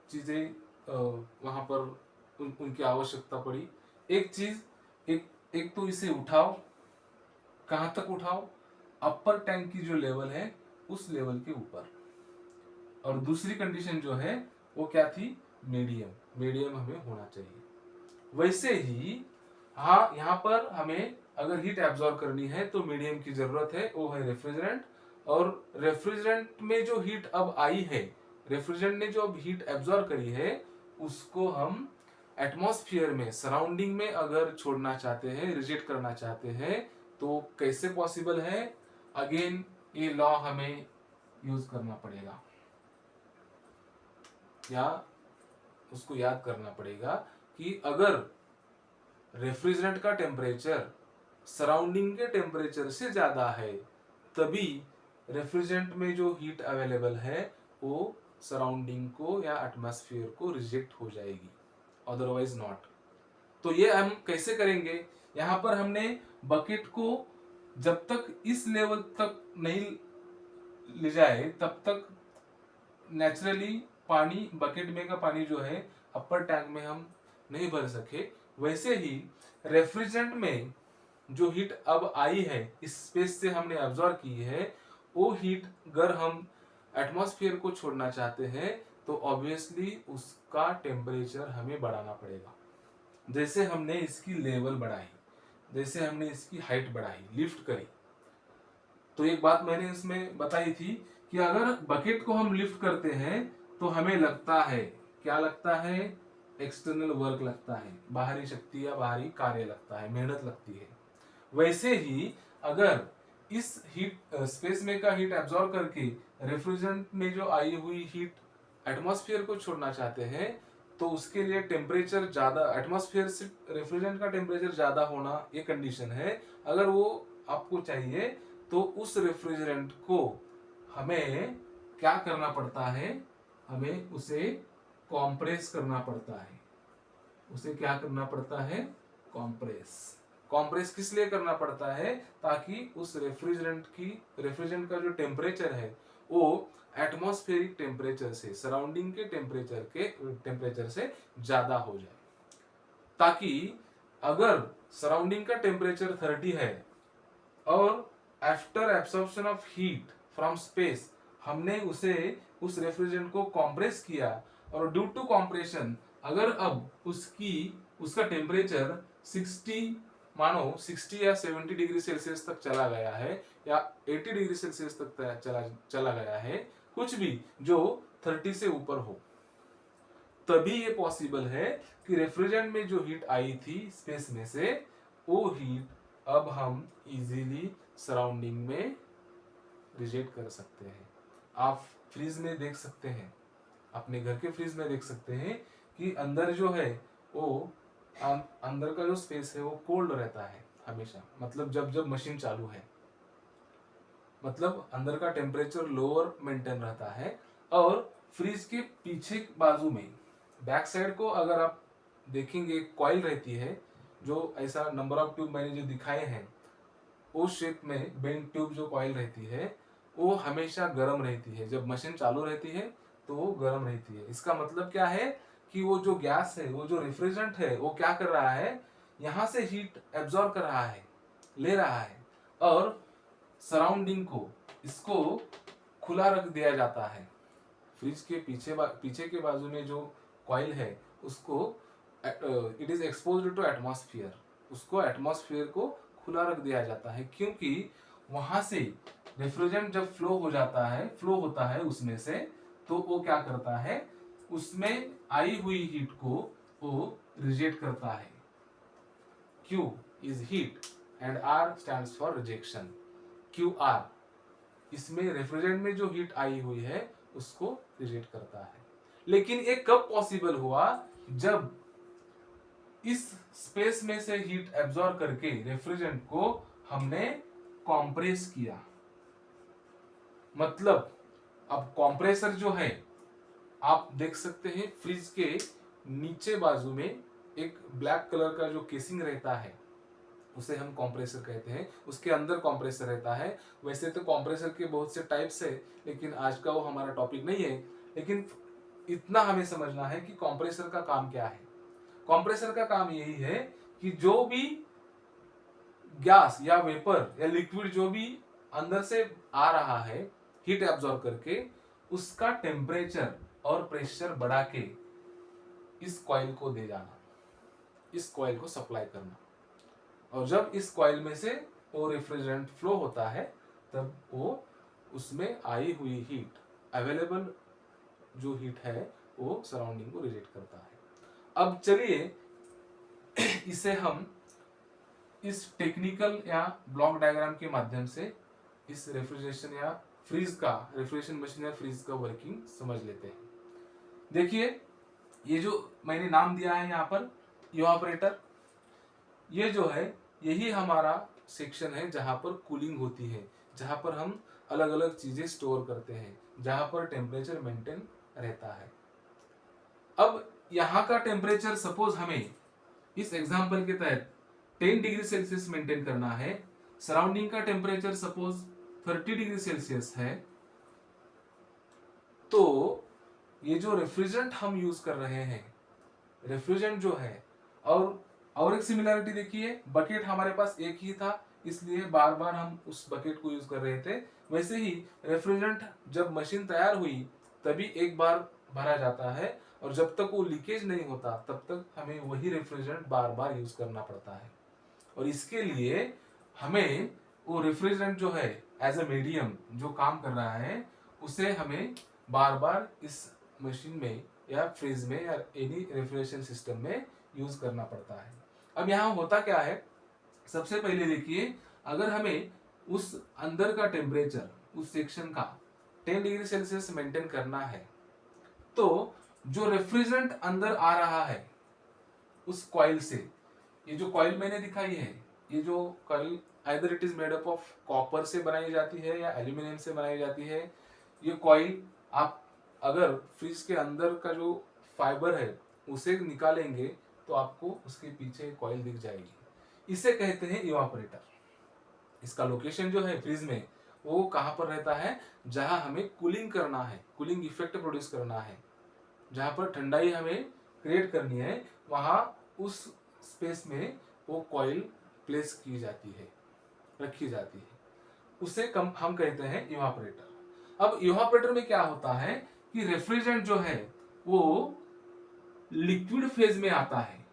चीजें वहां पर उनकी आवश्यकता पड़ी। एक तो इसे उठाओ, कहां तक उठाओ? अपर टैंक की जो लेवल है उस लेवल के ऊपर। और दूसरी कंडीशन जो है वो क्या थी? मीडियम हमें होना चाहिए। वैसे ही हाँ, यहाँ पर हमें अगर हीट एब्जॉर्ब करनी है तो मीडियम की जरूरत है, वो है रेफ्रिजरेंट। और रेफ्रिजरेंट में जो हीट अब आई है, रेफ्रिजरेंट ने जो अब हीट एब्जॉर्ब करी है, उसको हम एटमॉस्फेयर में, सराउंडिंग में अगर छोड़ना चाहते हैं, रिजेक्ट करना चाहते हैं, तो कैसे पॉसिबल है? अगेन ये लॉ हमें यूज करना पड़ेगा या उसको याद करना पड़ेगा कि अगर रेफ्रिजरेंट का टेम्परेचर सराउंडिंग के टेम्परेचर से ज्यादा है, तभी रेफ्रिजरेंट में जो हीट अवेलेबल है वो सराउंडिंग को या एटमॉस्फेयर को रिजेक्ट हो जाएगी, अदरवाइज नॉट। तो ये हम कैसे करेंगे? यहाँ पर हमने बकेट को जब तक इस लेवल तक नहीं ले जाए, तब तक नेचुरली पानी, बकेट में का पानी जो है अपर टैंक में हम नहीं भर सके। वैसे ही रेफ्रिजरेंट में जो हीट अब आई है, इस स्पेस से हमने एब्जॉर्ब की है, वो हीट अगर हम एटमॉस्फेयर को छोड़ना चाहते हैं तो ऑब्वियसली उसका टेम्परेचर हमें बढ़ाना पड़ेगा। जैसे हमने इसकी लेवल बढ़ाई, जैसे हमने इसकी हाइट बढ़ाई, लिफ्ट करी। तो एक बात मैंने इसमें बताई थी कि अगर बकेट को हम लिफ्ट करते हैं तो हमें लगता है, क्या लगता है? एक्सटर्नल वर्क लगता है, बाहरी शक्ति या बाहरी कार्य लगता है, मेहनत लगती है। वैसे ही अगर इस हीट स्पेस में का हीट एब्जॉर्ब करके रेफ्रिजरेंट में जो आई हुई हीट एटमॉस्फेयर को छोड़ना चाहते हैं, तो उसके लिए टेम्परेचर ज्यादा, एटमॉस्फेयर से रेफ्रिजरेंट का टेम्परेचर ज्यादा होना ये कंडीशन है। अगर वो आपको चाहिए तो उस रेफ्रिजरेंट को हमें क्या करना पड़ता है, हमें उसे कॉम्प्रेस करना पड़ता है। उसे क्या करना पड़ता है, कॉम्प्रेस। कॉम्प्रेस किस लिए करना पड़ता है, ताकि उस रेफ्रिजरेंट का जो टेम्परेचर है वो एटमॉस्फेरिक टेम्परेचर से, सराउंडिंग के टेम्परेचर से ज्यादा हो जाए। ताकि अगर सराउंडिंग का टेम्परेचर 30 है और after absorption of heat from space हमने उस रेफ्रिजरेंट को कॉम्प्रेस किया, और ड्यू टू कॉम्प्रेशन अगर अब उसका टेम्परेचर 60, मानो 60 या 70 डिग्री सेल्सियस तक चला गया है, या 80 डिग्री सेल्सियस तक चला गया है, कुछ भी जो 30 से ऊपर हो, तभी ये पॉसिबल है कि रेफ्रिजरेंट में जो हीट आई थी स्पेस में से, वो हीट अब हम इजीली सराउंडिंग में रिजेक्ट कर सकते हैं। आप फ्रीज में देख सकते हैं, अपने घर के फ्रीज में देख सकते हैं कि अंदर जो है वो अंदर का जो स्पेस है वो कोल्ड रहता है हमेशा, मतलब जब जब मशीन चालू है, मतलब अंदर का टेम्परेचर लोअर मेंटेन रहता है। और फ्रीज के पीछे बाजू में बैक साइड को अगर आप देखेंगे, कॉइल रहती है, जो ऐसा नंबर ऑफ ट्यूब मैंने जो दिखाए हैं उस शेप में बेंड ट्यूब जो कॉइल रहती है वो हमेशा गर्म रहती है। जब मशीन चालू रहती है तो वो गर्म रहती है। इसका मतलब क्या है कि वो जो गैस है, वो जो रेफ्रिजरेंट है, वो क्या कर रहा है, यहाँ से हीट एब्जॉर्ब कर रहा है, ले रहा है, और सराउंडिंग को, इसको खुला रख दिया जाता है। फ्रिज के पीछे के बाजू में जो कॉइल है उसको it is exposed to atmosphere, उसको एटमॉस्फेयर को खुला रख दिया जाता है, क्योंकि वहां से रेफ्रिजरेंट जब फ्लो होता है उसमें से, तो वो क्या करता है, उसमें आई हुई हीट को वो रिजेक्ट करता है। Q is heat and R stands for rejection. QR इसमें रेफ्रिजरेंट में जो हीट आई हुई है उसको रिजेक्ट करता है। लेकिन ये कब पॉसिबल हुआ, जब इस स्पेस में से हीट एब्जॉर्ब करके रेफ्रिजरेंट को हमने कॉम्प्रेस किया। मतलब अब कॉम्प्रेसर जो है, आप देख सकते हैं फ्रिज के नीचे बाजू में एक ब्लैक कलर का जो केसिंग रहता है उसे हम कंप्रेसर कहते हैं, उसके अंदर कंप्रेसर रहता है। वैसे तो कंप्रेसर के बहुत से टाइप्स है, लेकिन आज का वो हमारा टॉपिक नहीं है। लेकिन इतना हमें समझना है कि कंप्रेसर का काम क्या है। कंप्रेसर का काम यही है कि जो भी गैस या वेपर या लिक्विड जो भी अंदर से आ रहा है हीट एब्जॉर्ब करके, उसका टेम्परेचर और प्रेशर बढ़ा के इस कॉइल को दे जाना, इस कॉइल को सप्लाई करना। और जब इस कॉइल में से वो रेफ्रिजरेंट फ्लो होता है, तब वो उसमें आई हुई हीट, अवेलेबल जो हीट है, वो सराउंडिंग को रिजेक्ट करता है। अब चलिए इसे हम इस टेक्निकल या ब्लॉक डायग्राम के माध्यम से इस रेफ्रिजरेशन या रेफ्रिजरेशन मशीन या फ्रीज का वर्किंग समझ लेते हैं। देखिए, ये जो मैंने नाम दिया है यहाँ पर इवापोरेटर, ये जो है यही हमारा सेक्शन है जहां पर कूलिंग होती है, जहां पर हम अलग अलग चीजें स्टोर करते हैं, जहां पर टेम्परेचर मेंटेन रहता है। अब यहाँ का टेम्परेचर सपोज हमें इस एग्जांपल के तहत 10 डिग्री सेल्सियस मेंटेन करना है, सराउंडिंग का टेम्परेचर सपोज 30 डिग्री सेल्सियस है, तो ये जो रेफ्रिजरेंट हम यूज कर रहे हैं, रेफ्रिजरेंट जो है, और एक सिमिलरिटी देखिए, बकेट हमारे पास एक ही था, इसलिए बार बार हम उस बकेट को यूज कर रहे थे। वैसे ही रेफ्रिजरेंट जब मशीन तैयार हुई तभी एक बार भरा जाता है, और जब तक वो लीकेज नहीं होता तब तक हमें वही रेफ्रिजरेंट बार बार यूज करना पड़ता है। और इसके लिए हमें वो रेफ्रिजरेंट जो है एज अ मीडियम जो काम कर रहा है, उसे हमें बार बार इस मशीन में या फ्रिज में या एनी रेफ्रिजरेशन सिस्टम में यूज करना पड़ता है। अब यहाँ होता क्या है, सबसे पहले देखिए, अगर हमें उस अंदर का टेम्परेचर उस सेक्शन का 10 डिग्री सेल्सियस मेंटेन करना है, तो जो रेफ्रिजरेंट अंदर आ रहा है उस कॉइल से, ये जो कॉइल मैंने दिखाई है, ये जो coil either it is made up of copper से बनाई जाती है या एल्यूमिनियम से बनाई जाती है। ये कॉइल आप अगर फ्रिज के अंदर का जो फाइबर है उसे निकालेंगे तो आपको उसके पीछे कॉइल दिख जाएगी। इसे कहते हैं इवापोरेटर। इसका लोकेशन जो है फ्रिज में वो कहाँ पर रहता है, जहां हमें कूलिंग करना है, कूलिंग इफेक्ट प्रोड्यूस करना है, जहां पर ठंडाई हमें क्रिएट करनी है, वहां उस स्पेस में वो कॉइल प्लेस की जाती है, रखी जाती है। उसे हम कहते हैं इवापोरेटर। अब इवापोरेटर में क्या होता है कि रेफ्रिजरेंट जो है वो लिक्विड फेज में आता है।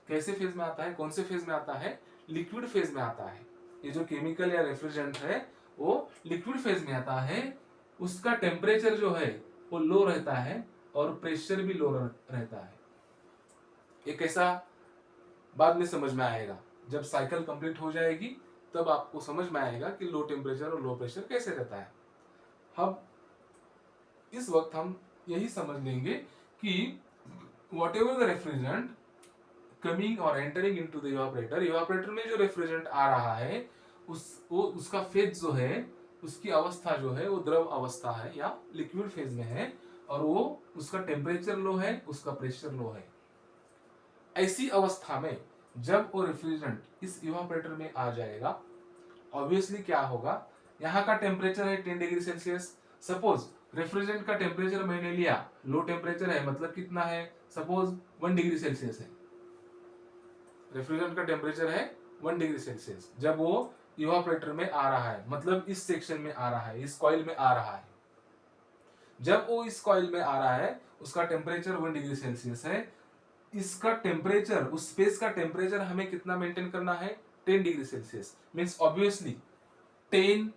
कैसे फेज में आता है, कौन से फेज में आता है, लिक्विड फेज में आता है। ये जो केमिकल या रेफ्रिजरेंट है वो लिक्विड फेज में आता है। उसका टेम्परेचर जो है वो लो रहता है और प्रेशर भी लो रहता है। ये कैसा, बाद में समझ में आएगा, जब साइकिल कंप्लीट हो जाएगी तब आपको समझ में आएगा कि लो टेम्परेचर और लो प्रेशर कैसे रहता है। अब इस वक्त हम यही समझ लेंगे कि what ever the refrigerant coming और entering into the evaporator, evaporator में जो रेफ्रिजरेंट आ रहा है उसका फेज जो है, उसकी अवस्था जो है वो द्रव अवस्था है या लिक्विड फेज में है, और वो उसका टेम्परेचर लो है, उसका प्रेशर लो है। ऐसी अवस्था में जब वो रेफ्रिजरेंट इस इवापोरेटर में आ जाएगा, ऑब्वियसली क्या होगा, यहाँ का टेम्परेचर है 10 डिग्री सेल्सियस। सपोज रेफ्रिजरेंट का टेम्परेचर मैंने लिया, लो टेम्परेचर है, मतलब कितना है, सपोज 1 डिग्री सेल्सियस है। रेफ्रिजरेंट का टेम्परेचर है 1 डिग्री सेल्सियस। जब वो इवापोरेटर में आ रहा है, मतलब इस सेक्शन में आ रहा है, इस कॉइल में आ रहा है, जब वो इस कॉइल में आ रहा है उसका टेम्परेचर 1 डिग्री सेल्सियस है। इसका टेम्परेचर, उस स्पेस का टेम्परेचर हमें कितना मेंटेन करना है, 10 degree Celsius. Means obviously 10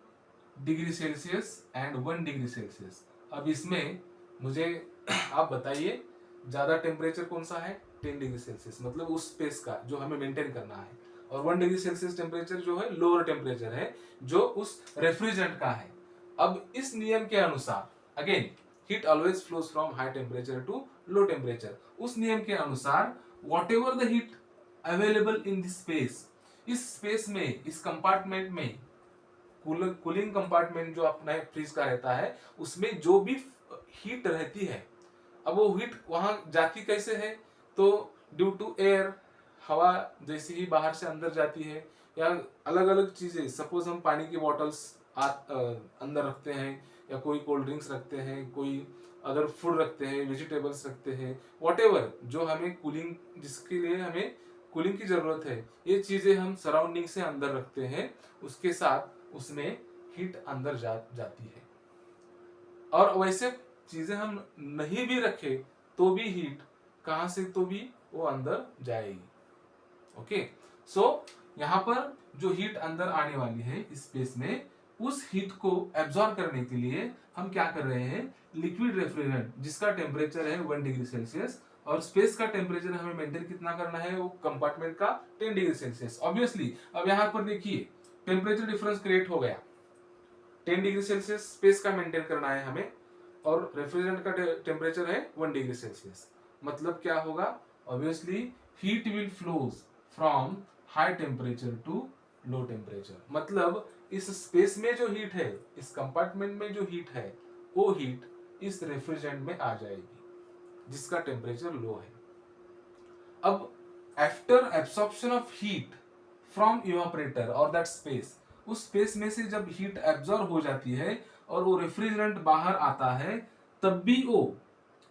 degree Celsius and 1 degree Celsius. अब इसमें मुझे आप बताइए ज्यादा टेम्परेचर कौन सा है, 10 डिग्री सेल्सियस, मतलब उस स्पेस का जो हमें मेंटेन करना है, और 1 डिग्री सेल्सियस टेम्परेचर जो है लोअर टेम्परेचर है जो उस रेफ्रिजरेंट का है। अब इस नियम के अनुसार, again heat always flows from high temperature to low temperature, उस नियम के अनुसार what ever the heat available in this space, इस स्पेस में, इस कंपार्टमेंट में, कूलिंग कंपार्टमेंट जो अपना फ्रिज का रहता है, उसमें जो भी हीट रहती है, अब वो हीट वहां जाती कैसे है, तो ड्यू टू एयर, हवा जैसे ही बाहर से अंदर जाती है, या अलग अलग चीजें, सपोज हम पानी की बॉटल्स अंदर रखते हैं, या कोई कोल्ड ड्रिंक्स रखते हैं, कोई अदर फूड रखते हैं, वेजिटेबल्स रखते हैं, वॉटेवर जो हमें कूलिंग, जिसके लिए हमें कूलिंग की जरूरत है, ये चीजें हम सराउंडिंग से अंदर रखते हैं, उसके साथ उसमें हीट अंदर जाती है। और वैसे चीजें हम नहीं भी रखे तो भी हीट कहां से तो भी वो अंदर जाएगी। ओके, सो यहाँ पर जो हीट अंदर आने वाली है इस स्पेस में, उस हीट को एब्जॉर्ब करने के लिए हम क्या कर रहे हैं, लिक्विड रेफ्रिजरेंट जिसका टेम्परेचर है 1 डिग्री सेल्सियस, और स्पेस का टेम्परेचर हमें मेंटेन कितना करना है, वो कंपार्टमेंट का 10 डिग्री सेल्सियस। ऑब्वियसली अब यहाँ पर देखिए टेम्परेचर डिफरेंस क्रिएट हो गया, 10 डिग्री सेल्सियस स्पेस का मेंटेन करना है हमें, और रेफ्रिजरेंट का टेम्परेचर है 1 डिग्री सेल्सियस। मतलब क्या होगा, obviously heat will flows from high temperature to low temperature. मतलब इस स्पेस में जो हीट है, इस कंपार्टमेंट में जो हीट है, वो हीट इस रेफ्रिजरेंट में आ जाएगी जिसका टेम्परेचर लो है। अब after absorption of heat from evaporator और दैट स्पेस, उस स्पेस में से जब हीट एब्जॉर्ब हो जाती है और वो रेफ्रिजरेंट बाहर आता है, तब भी वो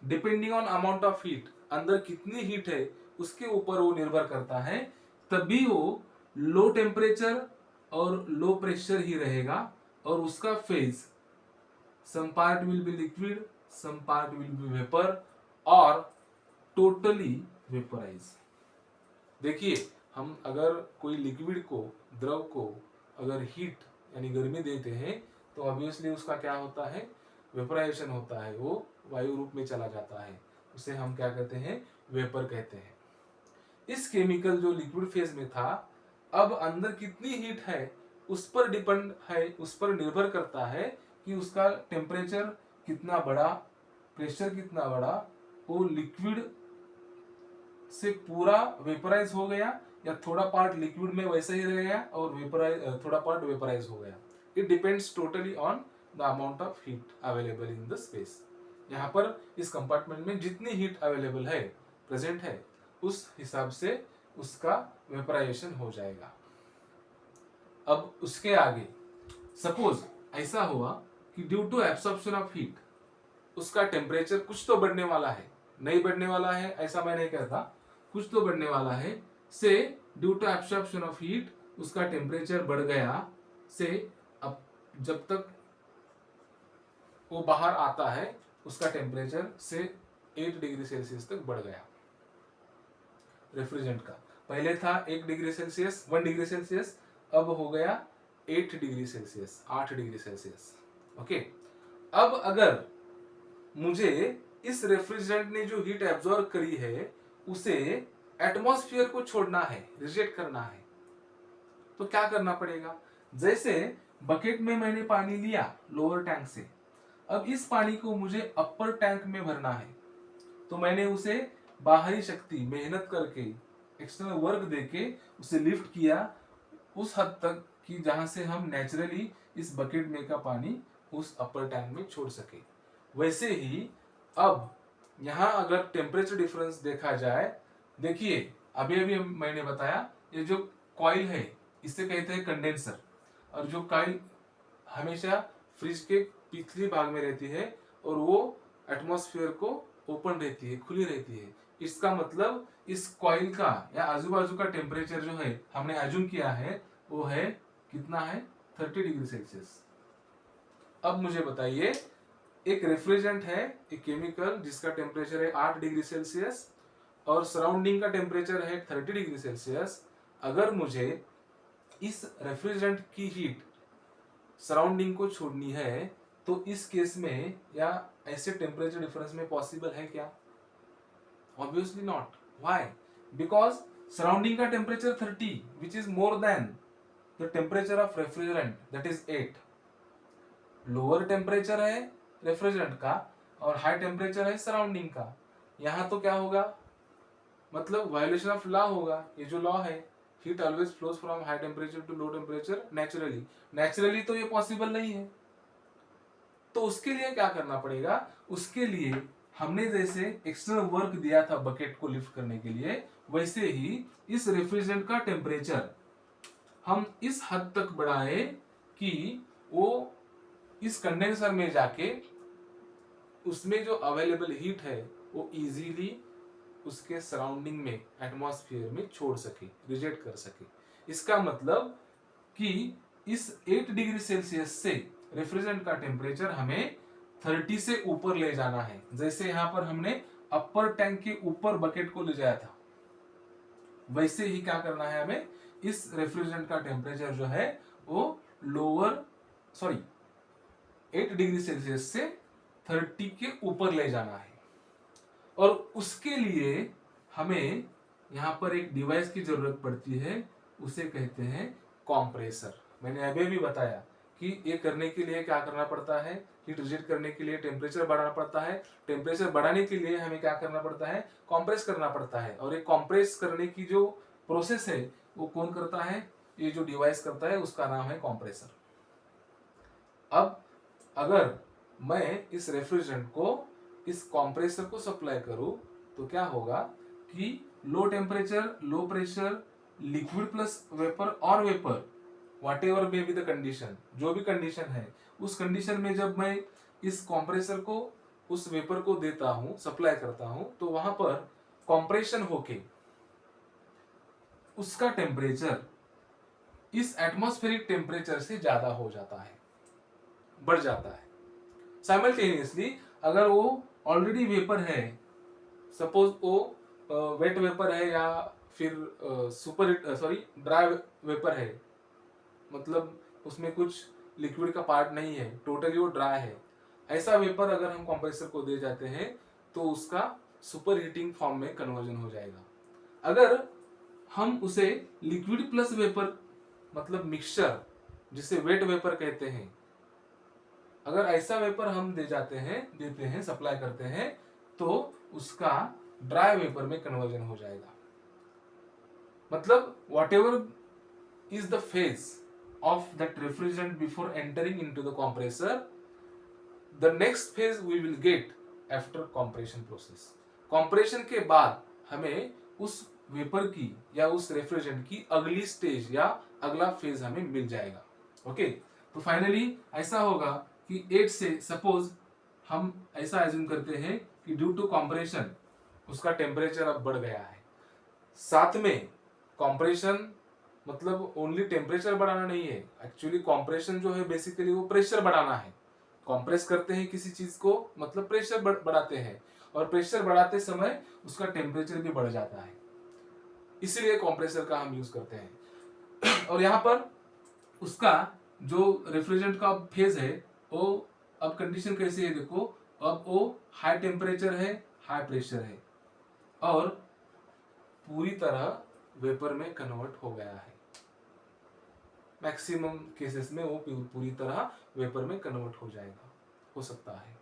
depending on amount of heat, अंदर कितनी हीट है उसके ऊपर वो निर्भर करता है, तब भी वो लो टेम्परेचर और लो प्रेशर ही रहेगा, और उसका phase some part will be liquid, some part will be vapor और totally vaporize। देखिए हम अगर कोई लिक्विड को, द्रव को अगर हीट यानी गर्मी देते हैं तो ऑब्वियसली उसका क्या होता है, वेपोराइजेशन होता है, वो वायु रूप में चला जाता है। उसे हम क्या कहते हैं, वेपर कहते हैं। इस केमिकल जो लिक्विड फेज में था, अब अंदर कितनी हीट है उस पर डिपेंड है, उस पर निर्भर करता है कि उसका टेम्परेचर कितना बड़ा, प्रेशर कितना बड़ा, वो लिक्विड से पूरा वेपराइज हो गया या थोड़ा पार्ट लिक्विड में वैसे ही रह गया और वेपराइज, थोड़ा पार्ट वेपराइज हो गया। It depends totally on the amount of heat available in the space. यहाँ पर इस कंपार्टमेंट में जितनी हीट अवेलेबल है, प्रेजेंट है, उस हिसाब से उसका वेपराइजेशन हो जाएगा। अब उसके आगे सपोज ऐसा हुआ कि due to absorption of heat उसका टेम्परेचर कुछ तो बढ़ने वाला है, नहीं बढ़ने वाला है ऐसा मैं नहीं कहता, कुछ तो बढ़ने वाला है, so due to absorption of heat उसका टेम्परेचर बढ़ गया, से अब जब तक वो बाहर आता है उसका टेम्परेचर से 8 डिग्री सेल्सियस तक बढ़ गया। रेफ्रिजरेंट का पहले था 1 डिग्री सेल्सियस, 1 डिग्री सेल्सियस, अब हो गया 8 degree Celsius, 8 degree Celsius. Okay, अब अगर मुझे इस रेफ्रिजरेंट ने जो हीट एब्जॉर्ब करी है उसे एटमॉस्फेयर को छोड़ना है, रिजेक्ट करना है, तो क्या करना पड़ेगा? जैसे बकेट में मैंने पानी लिया लोअर टैंक से, अब इस पानी को मुझे अपर टैंक में भरना है, तो मैंने उसे बाहरी शक्ति, मेहनत करके, एक्सटर्नल वर्क देके उसे लिफ्ट किया उस हद तक कि जहां से हम नेचुरली इस बकेट में का पानी उस अपर टैंक में छोड़ सके। वैसे ही अब यहाँ अगर टेम्परेचर डिफरेंस देखा जाए, देखिए अभी अभी मैंने बताया ये जो कॉइल है इसे कहते हैं कंडेंसर, और जो कॉइल हमेशा फ्रिज के पिछले भाग में रहती है और वो एटमॉस्फेयर को ओपन रहती है, खुली रहती है। इसका मतलब इस कॉइल का या आजू बाजू का टेम्परेचर जो है हमने एज्यूम किया है वो है कितना है, 30 डिग्री सेल्सियस। अब मुझे बताइए, एक रेफ्रिजरेंट है, एक केमिकल जिसका टेम्परेचर है 8 डिग्री सेल्सियस और सराउंडिंग का टेम्परेचर है 30 डिग्री सेल्सियस। अगर मुझे इस रेफ्रिजरेंट की हीट सराउंडिंग को छोड़नी है तो इस केस में या ऐसे टेम्परेचर डिफरेंस में पॉसिबल है क्या? Obviously not. Why? Because surrounding का temperature 30 which is more than the temperature of refrigerant that is 8। Lower temperature है रेफ्रिजरेंट का और हाई टेम्परेचर है सराउंडिंग का। यहाँ तो क्या होगा, मतलब वायोलेशन ऑफ लॉ होगा। ये जो लॉ है, heat always flows from high temperature to low temperature naturally, naturally तो ये पॉसिबल नहीं है। तो उसके लिए क्या करना पड़ेगा? उसके लिए हमने जैसे एक्सटर्नल वर्क दिया था बकेट को लिफ्ट करने के लिए, वैसे ही इस रेफ्रिजरेंट का टेम्परेचर हम इस हद तक बढ़ाए कि वो इस कंडेंसर में जाके उसमें जो अवेलेबल हीट है वो इजीली उसके सराउंडिंग में, एटमॉस्फेयर में छोड़ सके, रिजेक्ट कर सके। इसका मतलब कि इस 8 डिग्री सेल्सियस से रेफ्रिजरेंट का टेम्परेचर हमें 30 से ऊपर ले जाना है। जैसे यहां पर हमने अपर टैंक के ऊपर बकेट को ले जाया था, वैसे ही क्या करना है हमें, इस रेफ्रिजरेंट का टेम्परेचर जो है वो लोअर 8 डिग्री सेल्सियस से 30 के ऊपर ले जाना है। और उसके लिए हमें यहाँ पर एक डिवाइस की जरूरत पड़ती है, उसे कहते हैं कॉम्प्रेसर। मैंने अभी भी बताया कि ये करने के लिए क्या करना पड़ता है, हीट रिजेक्ट करने के लिए टेम्परेचर बढ़ाना पड़ता है। टेम्परेचर बढ़ाने के लिए हमें क्या करना पड़ता है, कॉम्प्रेस करना पड़ता है। और एक कॉम्प्रेस करने की जो प्रोसेस है वो कौन करता है, ये जो डिवाइस करता है उसका नाम है कॉम्प्रेसर। अब अगर मैं इस रेफ्रिजरेंट को इस कॉम्प्रेसर को सप्लाई करूं तो क्या होगा कि low temperature, low pressure, liquid plus vapour और vapour, whatever may be the condition, जो भी कंडीशन है उस कंडीशन में जब मैं इस कॉम्प्रेसर को उस वेपर को देता हूं, सप्लाई करता हूं, तो वहां पर कॉम्प्रेशन होके उसका टेम्परेचर इस एटमॉस्फेरिक टेम्परेचर से ज्यादा हो जाता है, बढ़ जाता है। साइमल्टेनियसली अगर वो ऑलरेडी वेपर है, सपोज वो वेट वेपर है या फिर ड्राई वेपर है, मतलब उसमें कुछ लिक्विड का पार्ट नहीं है, टोटली वो ड्राई है, ऐसा वेपर अगर हम कंप्रेसर को दे जाते हैं तो उसका सुपर हीटिंग फॉर्म में कन्वर्जन हो जाएगा। अगर हम उसे लिक्विड प्लस वेपर मतलब मिक्सचर जिसे वेट वेपर कहते हैं, अगर ऐसा वेपर हम देते हैं सप्लाई करते हैं, तो उसका ड्राई वेपर में कन्वर्जन हो जाएगा। मतलब what ever is the phase of that refrigerant before entering into the compressor, the next phase we will get after compression process. compression के बाद हमें उस वेपर की या उस रेफ्रिजरेंट की अगली स्टेज या अगला फेज हमें मिल जाएगा। ओके, तो फाइनली ऐसा होगा कि 8 से सपोज हम ऐसा एज्यूम करते हैं कि ड्यू टू कॉम्प्रेशन उसका टेम्परेचर अब बढ़ गया है। साथ में कॉम्प्रेशन मतलब ओनली टेम्परेचर बढ़ाना नहीं है, एक्चुअली कॉम्प्रेशन जो है बेसिकली वो प्रेशर बढ़ाना है। कॉम्प्रेस करते हैं किसी चीज को मतलब प्रेशर बढ़ाते हैं, और प्रेशर बढ़ाते समय उसका टेम्परेचर भी बढ़ जाता है, इसलिए कॉम्प्रेसर का हम यूज करते हैं। और यहाँ पर उसका जो रेफ्रिजरेंट का फेज है वो अब कंडीशन कैसी है देखो, अब वो हाई टेम्परेचर है, हाई प्रेशर है और पूरी तरह वेपर में कन्वर्ट हो गया है। मैक्सिमम केसेस में वो पूरी तरह वेपर में कन्वर्ट हो जाएगा, हो सकता है।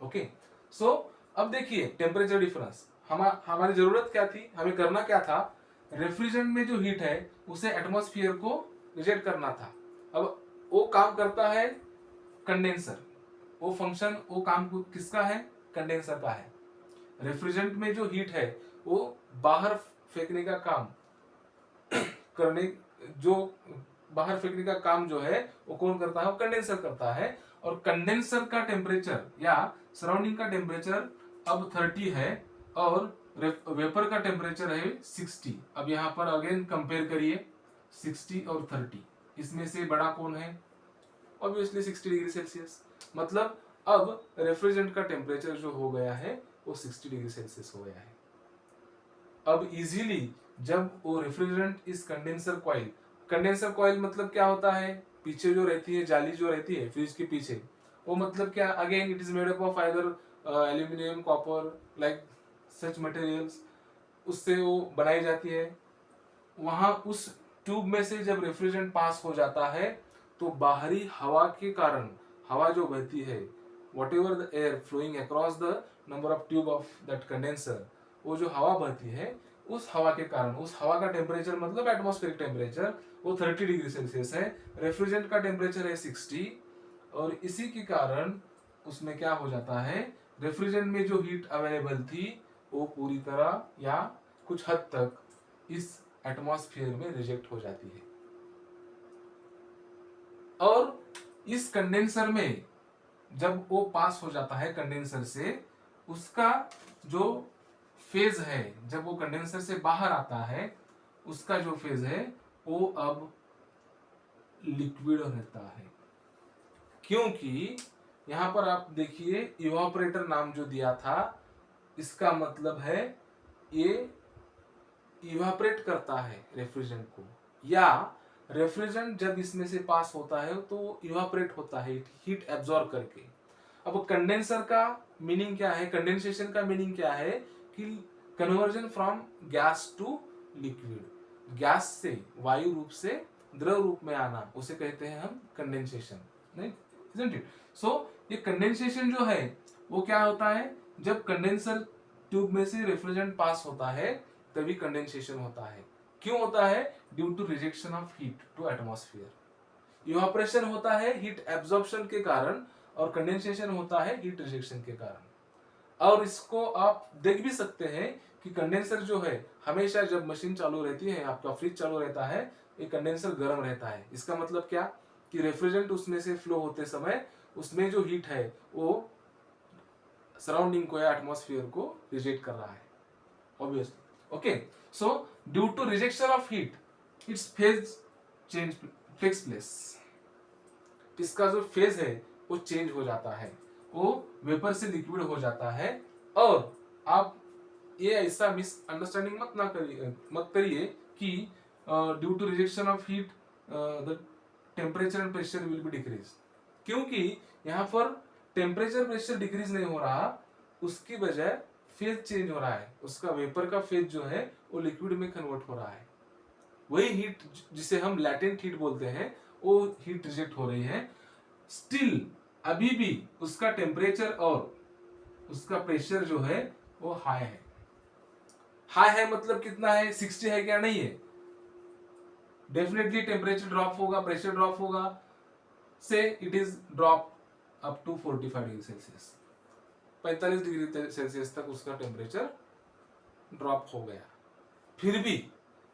ओके, सो अब देखिए टेम्परेचर डिफरेंस हमारी जरूरत क्या थी, हमें करना क्या था, रेफ्रिजरेंट में जो हीट है उसे एटमॉस्फेयर को रिजेक्ट करना था। अब वो काम करता है कंडेंसर, वो फंक्शन वो काम किसका है, कंडेंसर का है। रेफ्रिजरेंट में जो हीट है वो बाहर फेंकने का काम करने जो बाहर फेंकने का काम जो है वो कौन करता है, वो कंडेंसर करता है। और कंडेंसर का टेम्परेचर या सराउंडिंग का टेम्परेचर अब 30 है और वेपर का टेम्परेचर है 60। अब यहाँ पर अगेन कंपेयर करिए 60 और 30, इसमें से बड़ा कौन है, ऑब्वियसली 60 डिग्री सेल्सियस। मतलब अब रेफ्रिजरेंट का टेम्परेचर जो हो गया है वो 60 डिग्री सेल्सियस हो गया है। अब इजीली जब वो रेफ्रिजरेंट इस कंडेंसर कॉइल मतलब क्या होता है, पीछे जो रहती है जाली जो रहती है फ्रिज के पीछे, वो मतलब क्या, again it is made up of either aluminium, copper, like such materials, उससे वो बनाई जाती है। वहां उस ट्यूब में से जब रेफ्रिजरेंट पास हो जाता है तो बाहरी हवा के कारण, हवा जो बहती है, what ever the air flowing across the number of tube of that condenser, वो जो हवा बहती है उस हवा के कारण, उस हवा का टेम्परेचर मतलब एटमॉस्फेरिक टेम्परेचर वो 30 डिग्री सेल्सियस है, रेफ्रिजरेंट का टेम्परेचर है 60। और इसी के कारण उसमें क्या हो जाता है, रेफ्रिजरेंट में जो हीट अवेलेबल थी वो पूरी तरह या कुछ हद तक इस एटमॉस्फेयर में रिजेक्ट हो जाती है। और इस कंडेंसर में जब वो पास हो जाता है कंडेंसर से, उसका जो फेज है, जब वो कंडेंसर से बाहर आता है उसका जो फेज है वो अब लिक्विड रहता है। क्योंकि यहां पर आप देखिए इवापोरेटर नाम जो दिया था, इसका मतलब है ये इवापोरेट करता है रेफ्रिजरेंट को, या रेफ्रिजरेंट जब इसमें से पास होता है तो इवापोरेट होता है हीट एब्जॉर्ब करके। अब कंडेंसर का मीनिंग क्या है, कंडेंसेशन का मीनिंग क्या है कि conversion from gas to liquid, gas से वायु रूप से द्रव रूप में आना, उसे कहते हैं हम कंडेंसेशन, नहीं isn't it? So ये कंडेंसेशन जो है वो क्या होता है, जब कंडेंसर ट्यूब में से रेफ्रिजरेंट पास होता है तभी कंडेंसेशन होता है। क्यों होता है, due to rejection of heat to atmosphere. Evaporation होता है हीट एब्जॉर्प्शन के कारण और कंडेंसेशन होता है हीट रिजेक्शन के कारण। और इसको आप देख भी सकते हैं कि कंडेंसर जो है हमेशा जब मशीन चालू रहती है, आपका फ्रिज चालू रहता है, ये कंडेंसर गर्म रहता है। इसका मतलब क्या कि रेफ्रिजरेंट उसमें से फ्लो होते समय उसमें जो हीट है वो सराउंडिंग को या एटमॉस्फेयर को रिजेक्ट कर रहा है, obviously. Okay, so due to rejection of heat it's phase change takes place, इसका जो फेज है वो चेंज हो जाता है, वो वेपर से लिक्विड हो जाता है। और आप ये ऐसा मिसअंडरस्टैंडिंग मत करिए कि due to rejection of heat the temperature and pressure will be decrease, क्योंकि यहाँ पर टेम्परेचर प्रेशर डिक्रीज नहीं हो रहा, उसकी बजाय फेज चेंज हो रहा है, उसका वेपर का फेज जो है वो लिक्विड में कन्वर्ट हो रहा है। वही हीट जिसे हम लैटेंट हीट बोलते हैं वो हीट रिजेक्ट हो रही है। स्टिल अभी भी उसका टेम्परेचर और उसका प्रेशर जो है वो हाई है। हाई है मतलब कितना है, 60 है क्या, नहीं है। डेफिनेटली टेम्परेचर ड्रॉप होगा, प्रेशर ड्रॉप होगा, so it is drop up to 45 degree Celsius, 45 degree Celsius तक उसका टेम्परेचर ड्रॉप हो गया। फिर भी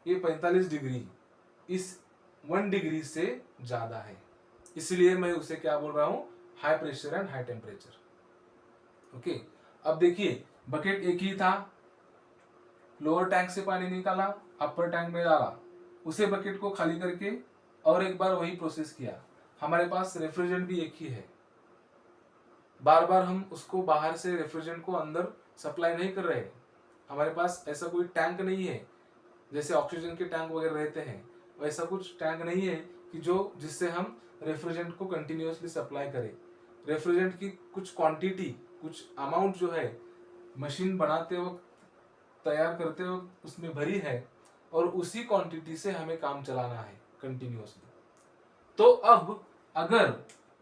ये 45 डिग्री इस 1 डिग्री से ज्यादा है, इसलिए मैं उसे क्या बोल रहा हूं, high pressure and high temperature. Okay, अब देखिए बकेट एक ही था, लोअर टैंक से पानी निकाला, अपर टैंक में डाला, उसे बकेट को खाली करके और एक बार वही प्रोसेस किया। हमारे पास रेफ्रिजरेंट भी एक ही है, बार बार हम उसको बाहर से रेफ्रिजरेंट को अंदर सप्लाई नहीं कर रहे। हमारे पास ऐसा कोई टैंक नहीं है, जैसे ऑक्सीजन के टैंक वगैरह रहते हैं वैसा कुछ टैंक नहीं है कि जो जिससे हम रेफ्रिजरेंट को कंटिन्यूअसली सप्लाई करें। रेफ्रिजरेंट की कुछ क्वांटिटी, कुछ अमाउंट जो है मशीन बनाते वक्त, तैयार करते वक्त उसमें भरी है, और उसी क्वांटिटी से हमें काम चलाना है कंटिन्यूअसली। तो अब अगर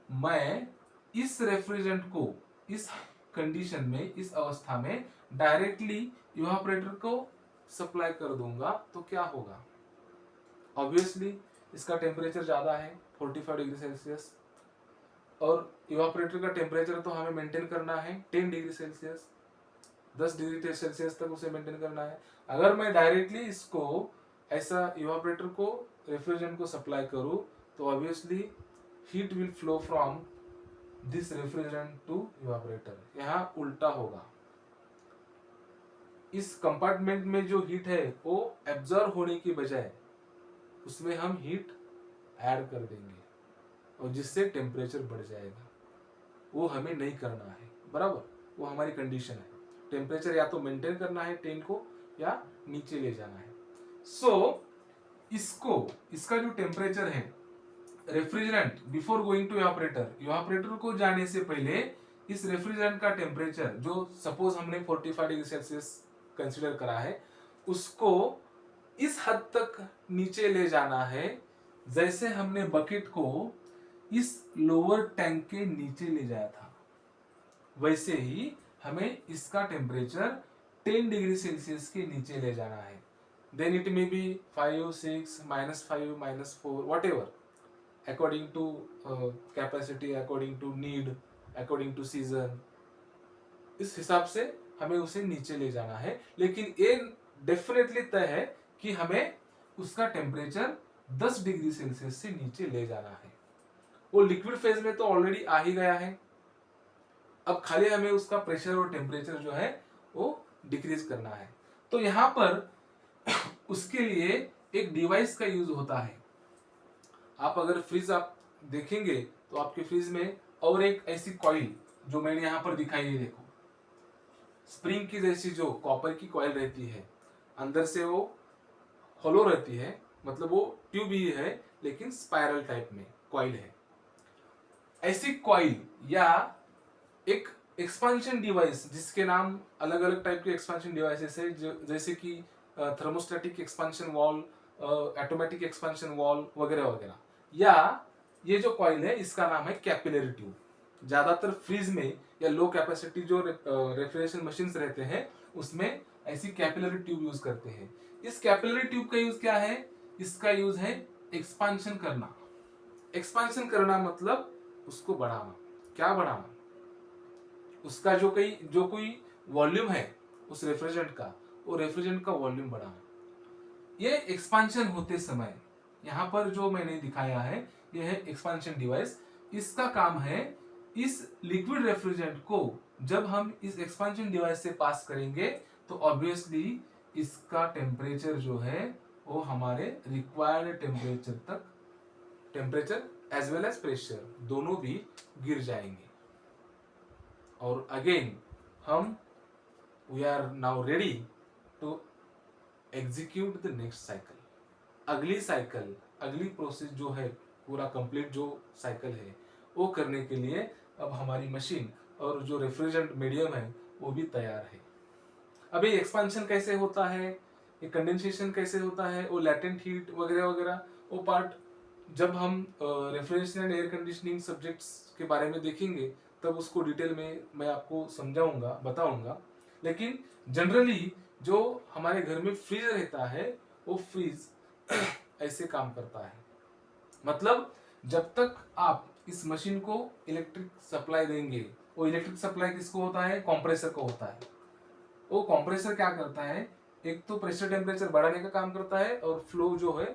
मैं इस रेफ्रिजरेंट को इस कंडीशन में, इस अवस्था में डायरेक्टली इवापोरेटर को सप्लाई कर दूंगा तो क्या होगा, ऑब्वियसली इसका टेम्परेचर ज्यादा है 45 डिग्री सेल्सियस, और इवापोरेटर का टेम्परेचर तो हमें मेंटेन करना है 10 डिग्री सेल्सियस, 10 डिग्री सेल्सियस तक उसे मेंटेन करना है। अगर मैं डायरेक्टली इसको ऐसा इवापोरेटर को रेफ्रिजरेंट को सप्लाई करूं तो obviously heat will flow from this refrigerant to evaporator, यहाँ उल्टा होगा। इस कंपार्टमेंट में जो हीट है वो एब्जॉर्ब होने की बजाय उसमें हम हीट ऐड कर देंगे और जिससे टेम्परेचर बढ़ जाएगा। वो हमें नहीं करना है, बराबर, वो हमारी कंडीशन है। टेम्परेचर या तो मेंटेन करना है 10 को या नीचे ले जाना है। सो इसका जो टेम्परेचर है refrigerant before going to evaporator, evaporator को जाने से पहले इस रेफ्रिजरेंट का टेम्परेचर जो सपोज हमने 45 डिग्री सेल्सियस कंसीडर करा है, उसको इस हद तक नीचे ले जाना है जैसे हमने बकेट को इस लोअर टैंक के नीचे ले जाया था। वैसे ही हमें इसका टेम्परेचर 10 डिग्री सेल्सियस के नीचे ले जाना है। Then it may be 5, 6, -5, -4, what ever, according to capacity, according to need, according to season, इस हिसाब से हमें उसे नीचे ले जाना है। लेकिन ये डेफिनेटली तय है कि हमें उसका टेम्परेचर 10 डिग्री सेल्सियस से नीचे ले जाना है। वो लिक्विड फेज में तो ऑलरेडी आ ही गया है, अब खाली हमें उसका प्रेशर और टेम्परेचर जो है वो डिक्रीज करना है। तो यहां पर उसके लिए एक डिवाइस का यूज होता है। आप अगर फ्रिज आप देखेंगे तो आपके फ्रिज में और एक ऐसी कॉइल जो मैंने यहां पर दिखाई है, देखो स्प्रिंग की जैसी जो कॉपर की कॉइल रहती है, अंदर से वो होलो रहती है, मतलब वो ट्यूब ही है लेकिन स्पाइरल टाइप में कॉइल है। ऐसी कॉइल या एक एक्सपांशन डिवाइस, जिसके नाम अलग अलग टाइप के एक्सपांशन डिवाइसेस है, जैसे कि thermostatic expansion wall, automatic expansion wall वगैरह वगैरह, या ये जो कॉइल है इसका नाम है कैपिलरी ट्यूब। ज्यादातर फ्रीज में या लो कैपेसिटी जो रेफ्रिजरेशन मशीन्स रहते हैं उसमें ऐसी कैपिलरी ट्यूब यूज करते हैं। इस कैपिलरी ट्यूब का यूज क्या है, इसका यूज है एक्सपांशन करना। एक्सपांशन करना मतलब उसको बढ़ाना। क्या बढ़ाना, उसका जो कोई वॉल्यूम है उस रेफ्रिजरेंट का, वो रेफ्रिजरेंट का वॉल्यूम बढ़ाना। ये एक्सपांशन होते समय यहाँ पर जो मैंने दिखाया है ये है एक्सपांशन डिवाइस। इसका काम है इस लिक्विड रेफ्रिजरेंट को जब हम इस एक्सपांशन डिवाइस से पास करेंगे तो ऑब्वियसली इसका टेम्परेचर जो है वो हमारे रिक्वायर्ड टेम्परेचर तक, temperature as well as pressure दोनों भी गिर जाएंगे। और अगेन हम we are now ready to execute the next cycle. अगली साइकिल, अगली प्रोसेस जो है, पूरा कंप्लीट जो साइकिल है वो करने के लिए अब हमारी मशीन और जो रेफ्रिजरेंट मीडियम है वो भी तैयार है। अभी एक्सपांशन कैसे होता है, ये कंडेंसेशन कैसे होता है, वो लैटेंट हीट वगैरह वगैरह, वो पार्ट जब हम refrigeration and air conditioning subjects के बारे में देखेंगे तब उसको डिटेल में मैं आपको समझाऊंगा, बताऊंगा। लेकिन जनरली जो हमारे घर में फ्रिज रहता है वो फ्रिज ऐसे काम करता है। मतलब जब तक आप इस मशीन को इलेक्ट्रिक सप्लाई देंगे, वो इलेक्ट्रिक सप्लाई किसको होता है, कंप्रेसर को होता है। वो कंप्रेसर क्या करता है, एक तो प्रेशर टेम्परेचर बढ़ाने का काम करता है और फ्लो जो है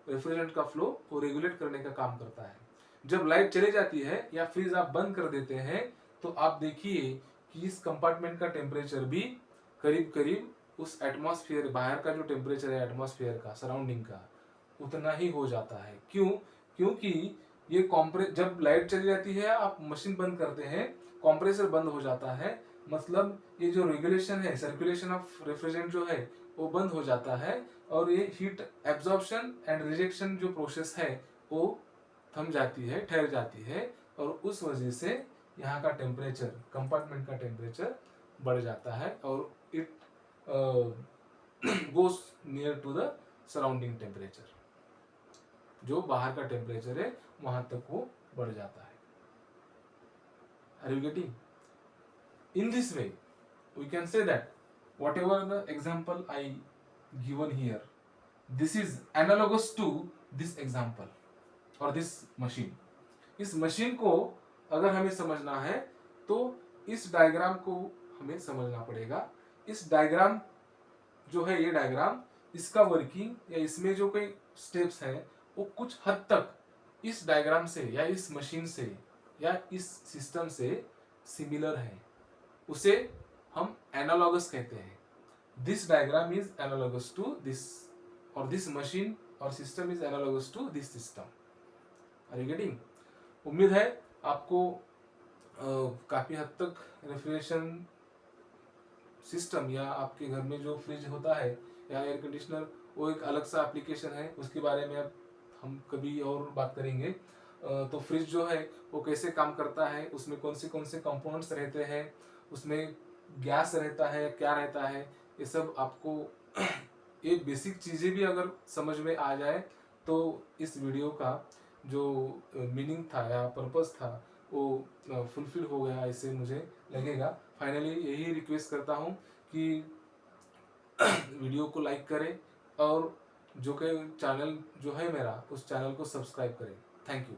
रेफ्रिजरेंट का फ्लो वो रेगुलेट करने का काम करता है। जब लाइट चली जाती है या फ्रिज आप बंद कर देते हैं तो आप देखिए कि इस कंपार्टमेंट का टेम्परेचर भी करीब करीब उस एटमॉस्फेयर, बाहर का जो टेम्परेचर है एटमॉस्फेयर का, सराउंडिंग का, उतना ही हो जाता है। क्यों? क्योंकि ये जब लाइट चली जाती है आप मशीन बंद करते हैं, कॉम्प्रेसर बंद हो जाता है, मतलब ये जो रेगुलेशन है, सर्कुलेशन ऑफ रेफ्रिजरेंट जो है वो बंद हो जाता है और ये हीट एब्जॉर्प्शन एंड रिजेक्शन जो प्रोसेस है वो थम जाती है, ठहर जाती है, और उस वजह से यहाँ का टेम्परेचर, कंपार्टमेंट का टेम्परेचर बढ़ जाता है और it goes near to the surrounding temperature. जो बाहर का टेम्परेचर है वहां तक वो बढ़ जाता है। Are you getting? In this way, we can say that whatever the example I given here, this is analogous to this example or this machine. इस मशीन को अगर हमें समझना है तो इस डायग्राम को हमें समझना पड़ेगा। इस डायग्राम जो है, ये डायग्राम, इसका वर्किंग या इसमें जो कोई स्टेप्स हैं वो कुछ हद तक इस डायग्राम से या इस मशीन से या इस सिस्टम से सिमिलर है। उसे हम एनालॉगस कहते हैं। This diagram is analogous to this, और दिस मशीन और system is analogous to this system. Are you getting? उम्मीद है आपको काफी हद तक रेफ्रिजरेशन सिस्टम या आपके घर में जो फ्रिज होता है या एयर कंडीशनर, वो एक अलग सा एप्लीकेशन है, उसके बारे में अब हम कभी और बात करेंगे। तो फ्रिज जो है वो कैसे काम करता है, उसमें कौन से कंपोनेंट्स रहते हैं, उसमें गैस रहता है, क्या रहता है, ये सब आपको ये बेसिक चीज़ें भी अगर समझ में आ जाए तो इस वीडियो का जो मीनिंग था या पर्पस था वो फुलफिल हो गया, ऐसे मुझे लगेगा। फाइनली यही रिक्वेस्ट करता हूँ कि वीडियो को लाइक करें और जो कि चैनल जो है मेरा, उस चैनल को सब्सक्राइब करें। Thank you.